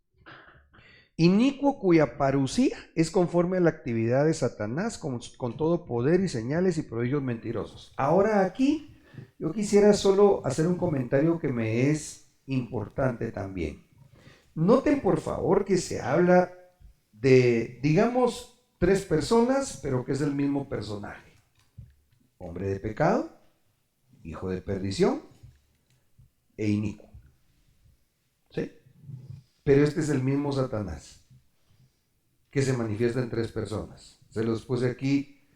inicuo cuya parucía es conforme a la actividad de Satanás con todo poder y señales y prodigios mentirosos. Ahora aquí yo quisiera solo hacer un comentario que me es importante también. Noten por favor que se habla de, digamos, 3 personas, pero que es el mismo personaje. Hombre de pecado, hijo de perdición e inicuo. ¿Sí? Pero este es el mismo Satanás, que se manifiesta en 3 personas. Se los puse aquí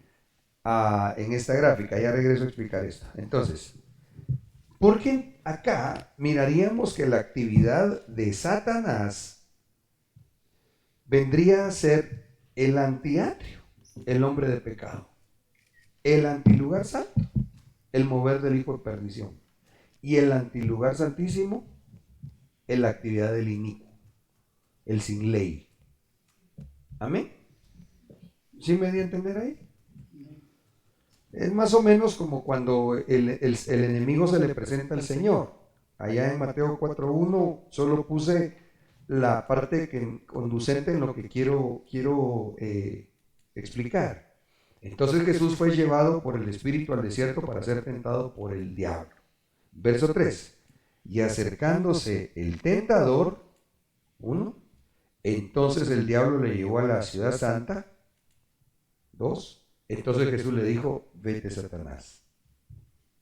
en esta gráfica, ya regreso a explicar esto. Entonces, porque acá miraríamos que la actividad de Satanás vendría a ser el antiatrio, el hombre de pecado, el antilugar santo, el mover del hijo de perdición, y el antilugar santísimo, la actividad del inicuo, el sin ley. ¿Amén? ¿Sí me di a entender ahí? Es más o menos como cuando el enemigo se le presenta al Señor. Allá en Mateo 4:1 solo puse la parte conducente en lo que quiero explicar. Entonces Jesús fue llevado por el Espíritu al desierto para ser tentado por el diablo. Verso 3. Y acercándose el tentador, 1, entonces el diablo le llevó a la ciudad santa. 2, entonces Jesús le dijo, vete Satanás.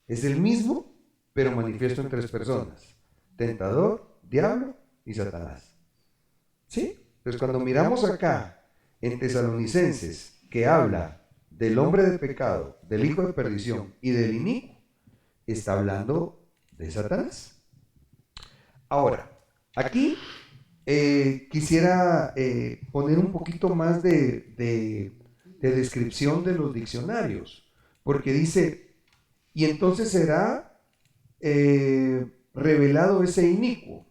Es el mismo, pero manifiesto en 3 personas. Tentador, diablo y Satanás. ¿Sí? Entonces cuando miramos acá en Tesalonicenses que habla del hombre de pecado, del hijo de perdición y del inicuo, está hablando de Satanás. Ahora, aquí quisiera poner un poquito más de descripción de los diccionarios, porque dice, y entonces será revelado ese inicuo.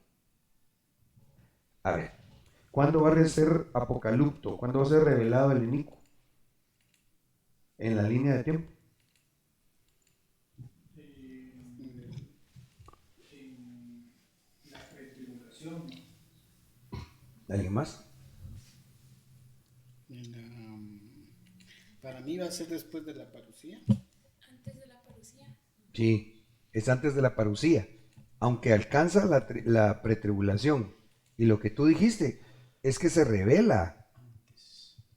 A ver, ¿cuándo va a ser apocalipto? ¿Cuándo va a ser revelado el inicuo? En la línea de tiempo. ¿Alguien más? Para mí va a ser después de la parucía. Antes de la parucía. Sí, es antes de la parucía, aunque alcanza la pretribulación. Y lo que tú dijiste es que se revela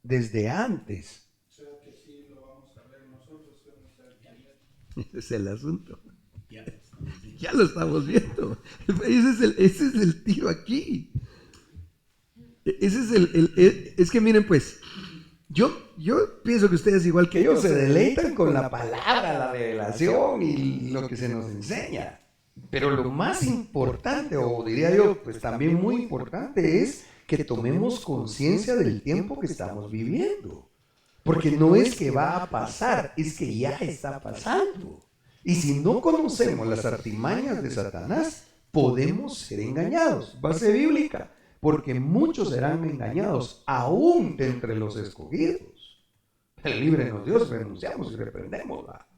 desde antes. O sea que sí lo vamos a ver nosotros, que vamos a ver. Ese es el asunto. Ya lo estamos viendo. Ese es el tiro aquí. Ese es es que miren pues, yo pienso que ustedes igual que yo se deleitan con la palabra, la revelación y lo que se nos enseña. Pero lo más importante, o diría yo, pues también muy importante, es que tomemos conciencia del tiempo que estamos viviendo. Porque no es que va a pasar, es que ya está pasando. Y si no conocemos las artimañas de Satanás, podemos ser engañados. Base bíblica. Porque muchos serán engañados, aún de entre los escogidos. Líbrenos Dios, renunciamos y reprendemos. ¿Va?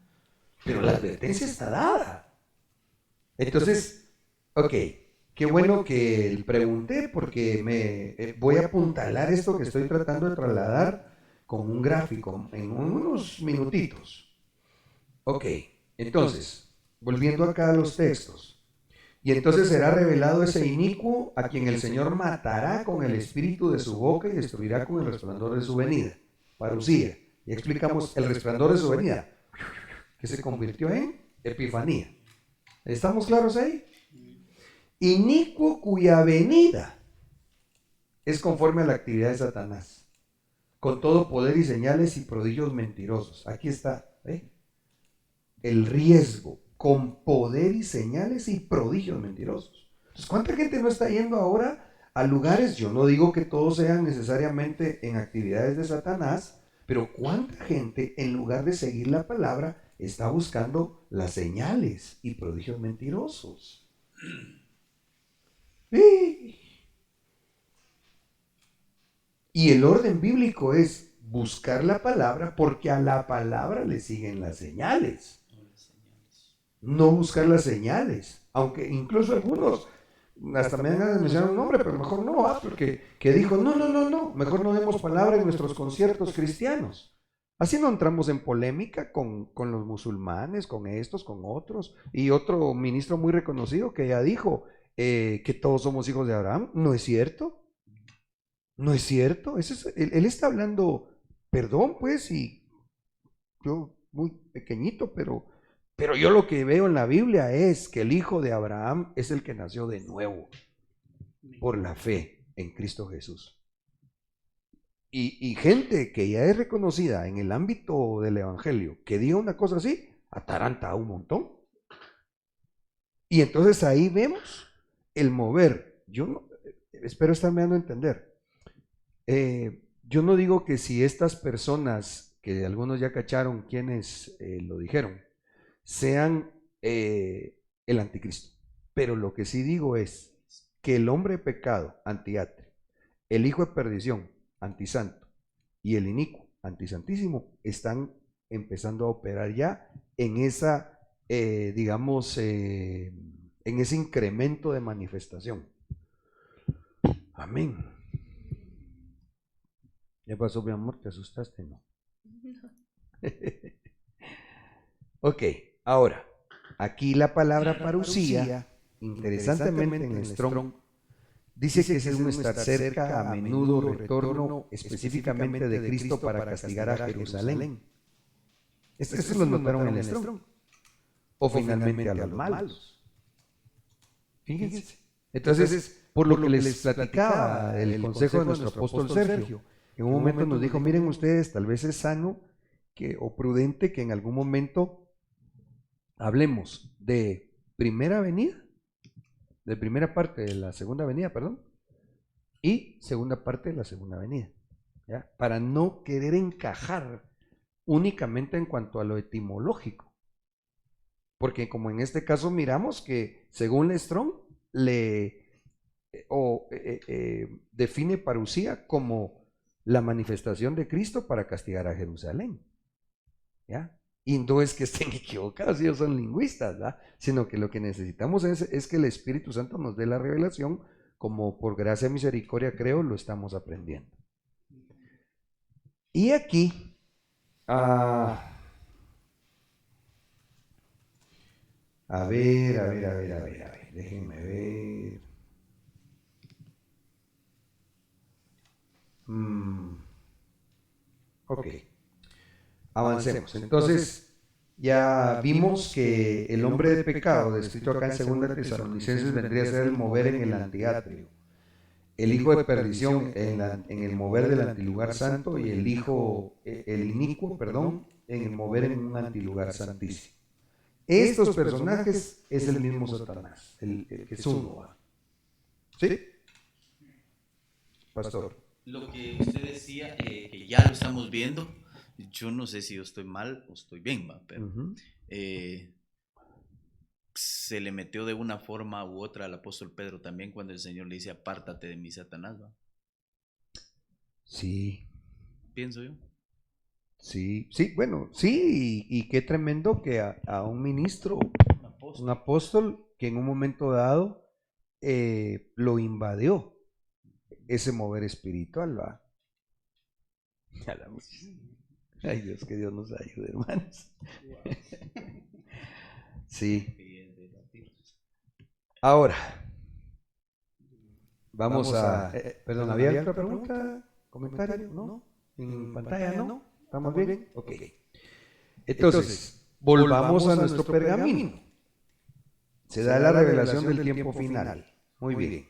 Pero la advertencia está dada. Entonces, ok, qué bueno que pregunté, porque me voy a apuntalar esto que estoy tratando de trasladar con un gráfico en unos minutitos. Ok, entonces, volviendo acá a los textos. Y entonces será revelado ese inicuo a quien el Señor matará con el espíritu de su boca y destruirá con el resplandor de su venida. Parucía. Y explicamos el resplandor de su venida, que se convirtió en epifanía. ¿Estamos claros ahí? Inicuo cuya venida es conforme a la actividad de Satanás, con todo poder y señales y prodigios mentirosos. Aquí está, ¿eh? El riesgo, con poder y señales y prodigios mentirosos. Entonces, ¿cuánta gente no está yendo ahora a lugares? Yo no digo que todos sean necesariamente en actividades de Satanás, pero ¿cuánta gente en lugar de seguir la palabra está buscando las señales y prodigios mentirosos? ¡Sí! Y el orden bíblico es buscar la palabra, porque a la palabra le siguen las señales. No buscar las señales, aunque incluso algunos hasta me dan ganas de mencionar un nombre, pero mejor no, porque que dijo, no, mejor no demos palabra en nuestros conciertos cristianos. Así no entramos en polémica con los musulmanes, con estos, con otros, y otro ministro muy reconocido que ya dijo que todos somos hijos de Abraham. No es cierto, no es cierto. Él está hablando, perdón pues, y yo muy pequeñito, pero yo lo que veo en la Biblia es que el hijo de Abraham es el que nació de nuevo por la fe en Cristo Jesús. Y gente que ya es reconocida en el ámbito del evangelio, que diga una cosa así, ataranta un montón. Y entonces ahí vemos el mover. Yo no, espero estarme dando a entender. Yo no digo que si estas personas, que algunos ya cacharon quienes lo dijeron, sean el anticristo. Pero lo que sí digo es que el hombre de pecado, antiatre, el hijo de perdición, antisanto, y el inicuo, antisantísimo, están empezando a operar ya en esa, digamos, en ese incremento de manifestación. Amén. ¿Qué pasó, mi amor? ¿Te asustaste? No. Ok, ahora, aquí la palabra parusía, interesantemente en Strong, dice que es un estar cerca, a menudo, retorno específicamente de Cristo para castigar a Jerusalén. Eso lo notaron en el Strong. O finalmente a los malos. Fíjense. Entonces, por lo que les platicaba del consejo de nuestro apóstol Sergio, en un momento nos dijo, miren ustedes, tal vez es sano o prudente que en algún momento hablemos de primera venida, de primera parte de la segunda venida, perdón, y segunda parte de la segunda venida, ¿ya? Para no querer encajar únicamente en cuanto a lo etimológico, porque como en este caso miramos que según Strong define parusía como la manifestación de Cristo para castigar a Jerusalén, ¿ya? Y no es que estén equivocados, ellos son lingüistas, ¿verdad? Sino que lo que necesitamos es que el Espíritu Santo nos dé la revelación, como por gracia y misericordia creo lo estamos aprendiendo. Y aquí, a ver, déjenme ver. Ok, avancemos. Entonces, ya vimos que el hombre de pecado, descrito acá en 2 Tesalonicenses, vendría a ser el mover en el antiatrio, el hijo de perdición en el mover del antilugar santo y el inicuo, en el mover en un antilugar santísimo. Estos personajes es el mismo Satanás, el que es uno. ¿Sí? Pastor. Lo que usted decía, que ya lo estamos viendo, yo no sé si yo estoy mal o estoy bien, ¿va? Pero se le metió de una forma u otra al apóstol Pedro también cuando el Señor le dice, apártate de mí, Satanás, ¿va? Sí. Pienso yo. Sí, bueno, sí, y qué tremendo que a un ministro, un apóstol, que en un momento dado lo invadió ese mover espiritual, ¿va? Ay Dios, que Dios nos ayude, hermanos. Sí. Ahora, vamos a... perdón, ¿había otra pregunta? ¿Comentario? ¿No? ¿En pantalla no? ¿Estamos bien? Ok. Entonces, volvamos a nuestro pergamino. Se da la revelación del tiempo final. Muy bien.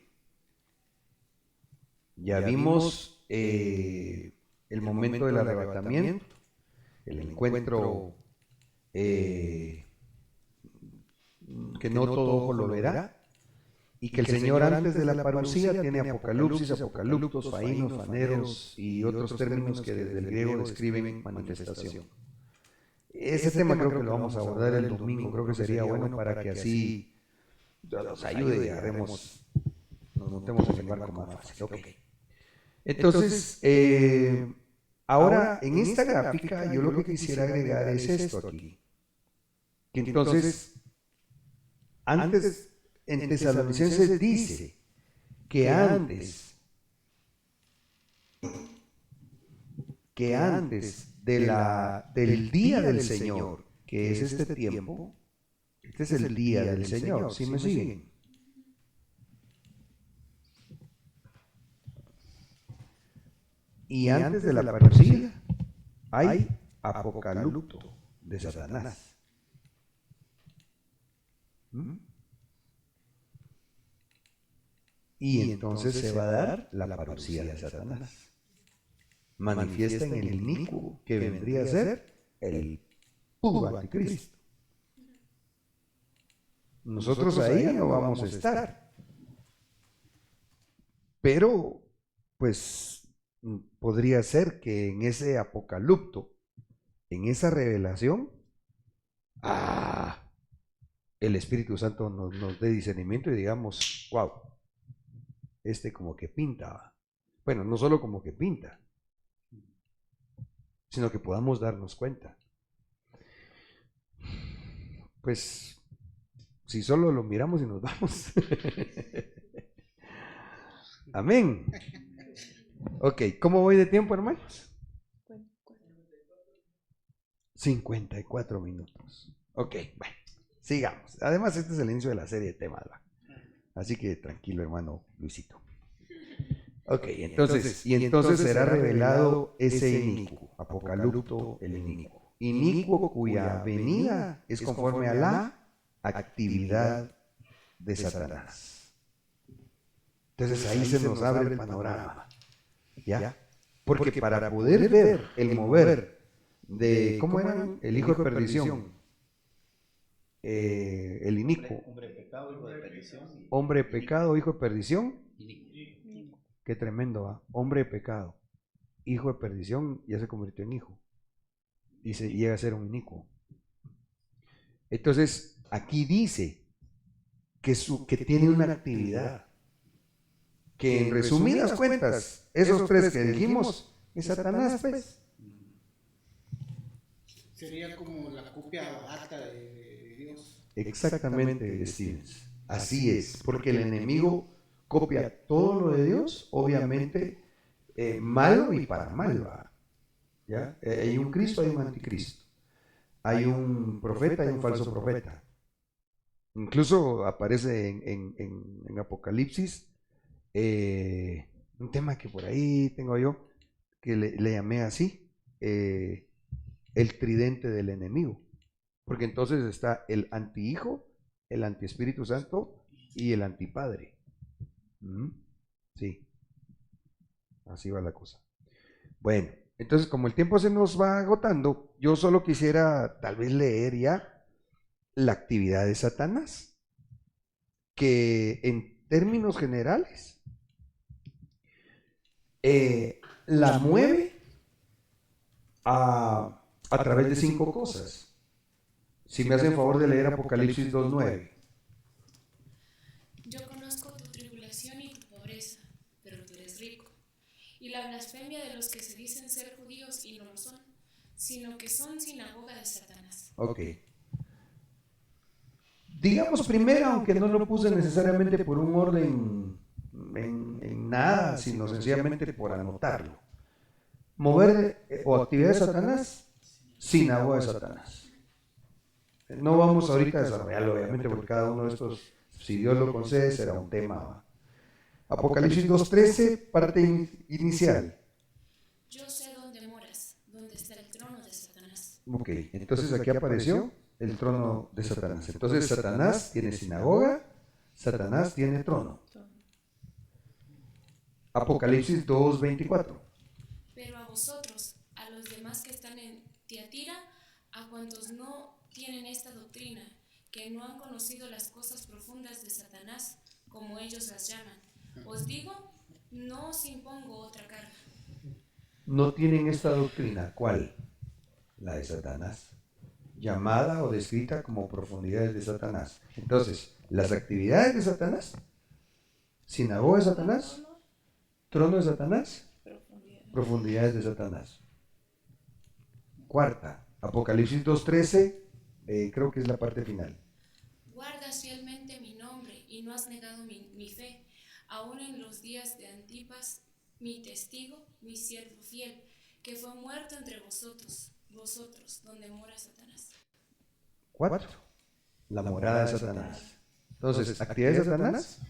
Ya vimos el momento del arrebatamiento, el encuentro que no todo ojo lo verá, y que el Señor antes de la parusía tiene apocalipsis, apocaluptos, faínos, faneros y otros términos que desde el griego describen manifestación. Ese tema creo que lo vamos a abordar el domingo, creo que sería bueno para que así nos ayude y nos montemos en el barco más fácil. Okay. Entonces, ahora en esta gráfica yo lo que quisiera agregar es esto aquí, que entonces antes en Tesalonicenses dice que antes del día del Señor, que es este tiempo, este es el día del Señor, ¿sí me siguen? Y antes de la parusía hay apocalipto de Satanás. Y entonces se va a dar la parusía de Satanás. Manifiesta en el inicuo que vendría a ser el puro anticristo. Nosotros ahí no vamos a estar. Pero, pues, podría ser que en ese apocalipto, en esa revelación, el Espíritu Santo nos dé discernimiento y digamos, wow, como que pinta. Bueno, no solo como que pinta, sino que podamos darnos cuenta. Pues, si solo lo miramos y nos vamos. Amén. Ok, ¿cómo voy de tiempo, hermanos? 54 minutos. Ok, bueno, sigamos. Además, este es el inicio de la serie de temas, ¿va? Así que tranquilo, hermano Luisito. Ok, entonces será revelado ese inicuo, Apocalipto el inicuo. Inicuo cuya venida es conforme a la actividad de Satanás. Entonces ahí se nos abre el panorama, ¿ya? Porque para poder ver el mover de, ¿cómo era? El hijo de perdición, el inicuo. Hombre pecado, hijo de perdición. Hombre pecado, hijo de perdición. Inicuo. Qué tremendo, ¿va? Hombre de pecado, hijo de perdición, ya se convirtió en hijo. Y se llega a ser un inicuo. Entonces, aquí dice que tiene una actividad. Que en resumidas cuentas, esos tres que dijimos, es Satanás, pues. Sería como la copia barata de Dios. Exactamente, Stevens. Así es, porque el enemigo copia todo lo de Dios, obviamente malo y para mal, ¿va? ¿Ya? Hay un Cristo, hay un anticristo. Hay un profeta, hay un falso profeta. Incluso aparece en Apocalipsis un tema que por ahí tengo yo, que le llamé así, el tridente del enemigo. Porque entonces está el antihijo, el antiespíritu santo y el antipadre. Sí, así va la cosa. Bueno, entonces como el tiempo se nos va agotando, yo solo quisiera tal vez leer ya la actividad de Satanás, que en términos generales la mueve a través de 5 cosas. Si me hacen favor de leer Apocalipsis 2:9. Yo conozco tu tribulación y tu pobreza, pero tú eres rico. Y la blasfemia de los que se dicen ser judíos y no lo son, sino que son sinagoga de Satanás. Ok. Digamos primero, aunque no lo puse necesariamente por un orden en nada, sino sencillamente por anotarlo. Mover o actividad de Satanás, sinagoga de Satanás. No vamos ahorita a desarrollarlo, obviamente, porque cada uno de estos, si Dios lo concede, será un tema, ¿va? Apocalipsis 2:13, parte inicial. Yo sé dónde moras, donde está el trono de Satanás. Ok, entonces aquí apareció el trono de Satanás. Entonces Satanás tiene sinagoga, Satanás tiene trono. Apocalipsis 2:24. Pero a vosotros, a los demás que están en Tiatira, a cuantos no tienen esta doctrina, que no han conocido las cosas profundas de Satanás, como ellos las llaman, os digo, no os impongo otra carga. No tienen esta doctrina. ¿Cuál? La de Satanás, llamada o descrita como profundidades de Satanás. Entonces, las actividades de Satanás, sinagoga de Satanás, trono de Satanás, profundidades de Satanás. Cuarta, Apocalipsis 2:13, creo que es la parte final. Guardas fielmente mi nombre y no has negado mi fe, aún en los días de Antipas, mi testigo, mi siervo fiel, que fue muerto entre vosotros, donde mora Satanás. 4. La morada de Satanás. Entonces, actividades de Satanás,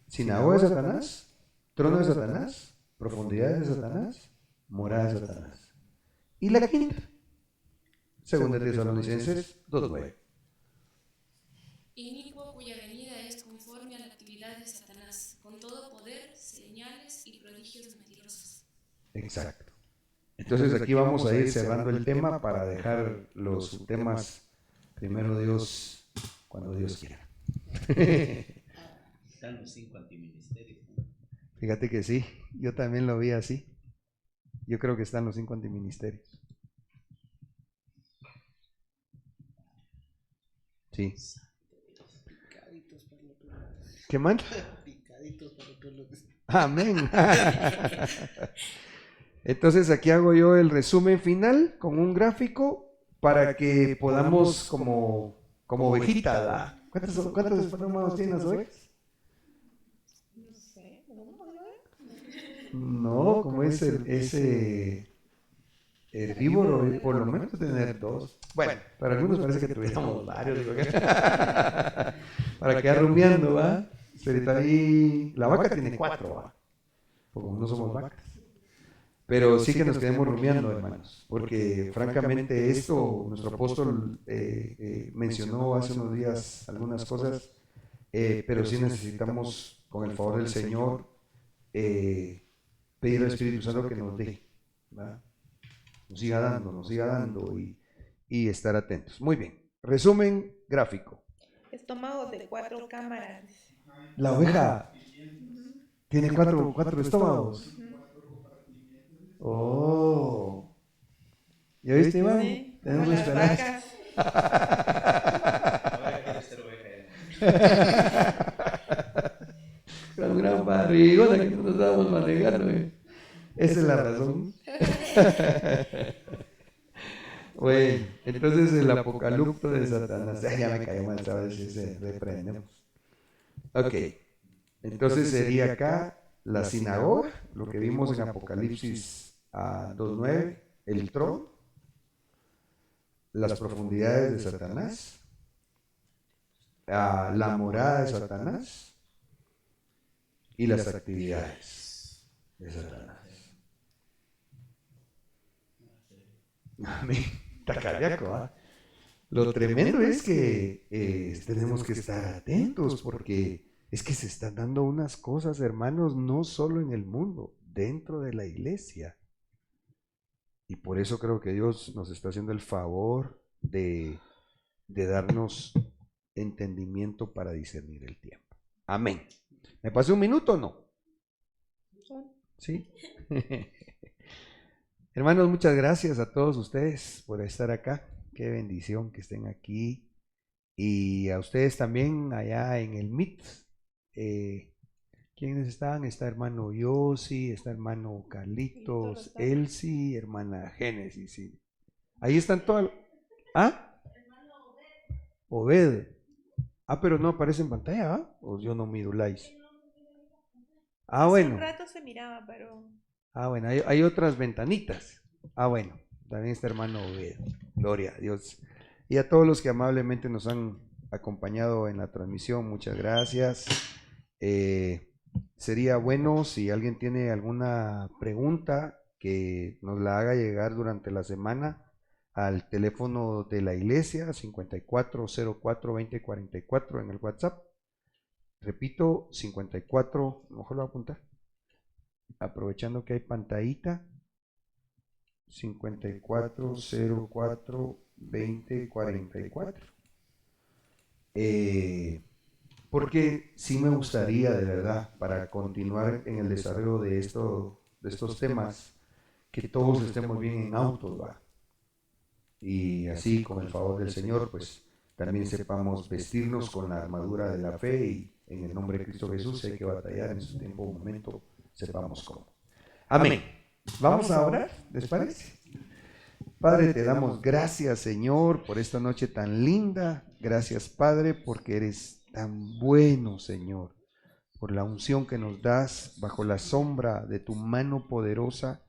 sinagoga de Satanás, trono de Satanás, profundidades de Satanás, morada de Satanás. Y la quinta, segunda de Tesalonicenses 2:9. Inicuo cuya venida es conforme a la actividad de Satanás, con todo poder, señales y prodigios mentirosos. Exacto. Entonces aquí vamos a ir cerrando el tema para dejar los subtemas primero Dios, cuando Dios quiera. Están los 5 antiministerios, ¿no? Fíjate que sí, yo también lo vi así. Yo creo que están los 5 antiministerios. Sí. Picaditos para lo peor. ¿Qué man? Picaditos para lo peor. Amén. Entonces aquí hago yo el resumen final con un gráfico para que podamos como ovejita, ¿verdad? ¿Cuántos formados tienen las ovejas? No sé, vamos a ver. No, como es ese herbívoro, por lo menos tener 2. Bueno, para algunos parece que tuviéramos varios. Para quedar rumiando, ¿va? Pero ahí, la vaca tiene 4, ¿va? Porque no somos vacas. Pero sí que nos quedemos rumiando, hermanos, porque francamente esto, nuestro apóstol mencionó hace unos días algunas cosas, pero sí necesitamos, con el favor del Señor, pedir al Espíritu Santo que nos dé, ¿verdad? Nos siga dando y estar atentos. Muy bien, resumen gráfico. Estómagos de 4 cámaras. La oveja tiene 4 estómagos. Oh, ¿ya viste, Iván? Sí, Tenemos como las esperanza. vacas. Con una barrigona que no nos estábamos manejando. Esa es la razón. Bueno, entonces el apocalipto de Satanás. Ya me cayó mal, ¿sabes? Ese reprendemos. Ok, entonces sería acá la sinagoga, lo que vimos en Apocalipsis 2:9, el trono, las profundidades de Satanás, la morada de Satanás y las actividades de Satanás. Amén. Está cardíaco, ¿eh? Lo tremendo es que tenemos que estar atentos porque es que se están dando unas cosas, hermanos, no solo en el mundo, dentro de la iglesia. Y por eso creo que Dios nos está haciendo el favor de darnos entendimiento para discernir el tiempo. Amén. ¿Me pasé un minuto o no? ¿Sí? Hermanos, muchas gracias a todos ustedes por estar acá. Qué bendición que estén aquí. Y a ustedes también allá en el Meet. ¿Quiénes están? Está hermano Yossi, está hermano Carlitos, Elsie, hermana Génesis. Sí. Ahí están todas. ¿Ah? Obed. Pero no aparece en pantalla, ¿ah? O yo no miro likes. Bueno. Hace un rato se miraba, pero... Bueno, hay otras ventanitas. Bueno, también está hermano Obed. Gloria a Dios. Y a todos los que amablemente nos han acompañado en la transmisión, muchas gracias. Sería bueno si alguien tiene alguna pregunta que nos la haga llegar durante la semana al teléfono de la iglesia 5404-2044 en el WhatsApp. Repito, 54, mejor lo voy a apuntar, aprovechando que hay pantallita, 5404-2044. Porque sí me gustaría, de verdad, para continuar en el desarrollo de estos temas, que todos estemos bien en autos, ¿va? Y así, con el favor del Señor, pues también sepamos vestirnos con la armadura de la fe y en el nombre de Cristo Jesús, hay que batallar en su tiempo o momento, sepamos cómo. Amén. Vamos a orar, ¿les parece? Padre, te damos gracias, Señor, por esta noche tan linda. Gracias, Padre, porque eres tan bueno, Señor, por la unción que nos das bajo la sombra de tu mano poderosa.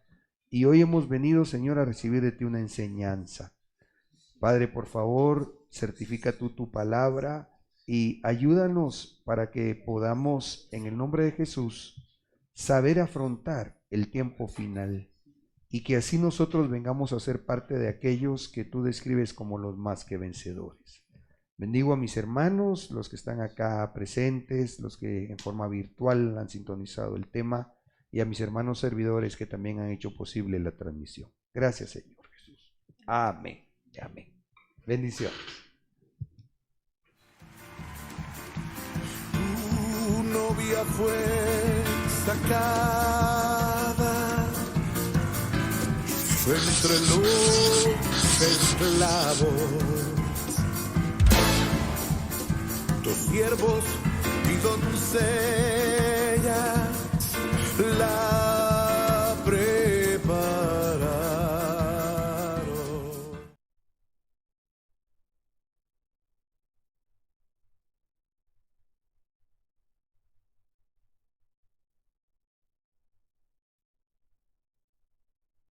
Y hoy hemos venido, Señor, a recibir de ti una enseñanza. Padre, por favor, certifica tú tu palabra y ayúdanos para que podamos, en el nombre de Jesús, saber afrontar el tiempo final y que así nosotros vengamos a ser parte de aquellos que tú describes como los más que vencedores. Bendigo a mis hermanos, los que están acá presentes, los que en forma virtual han sintonizado el tema y a mis hermanos servidores que también han hecho posible la transmisión. Gracias, Señor Jesús. Amén. Amén. Bendiciones. Tu novia fue sacada entre los esclavos, tus siervos y doncellas, la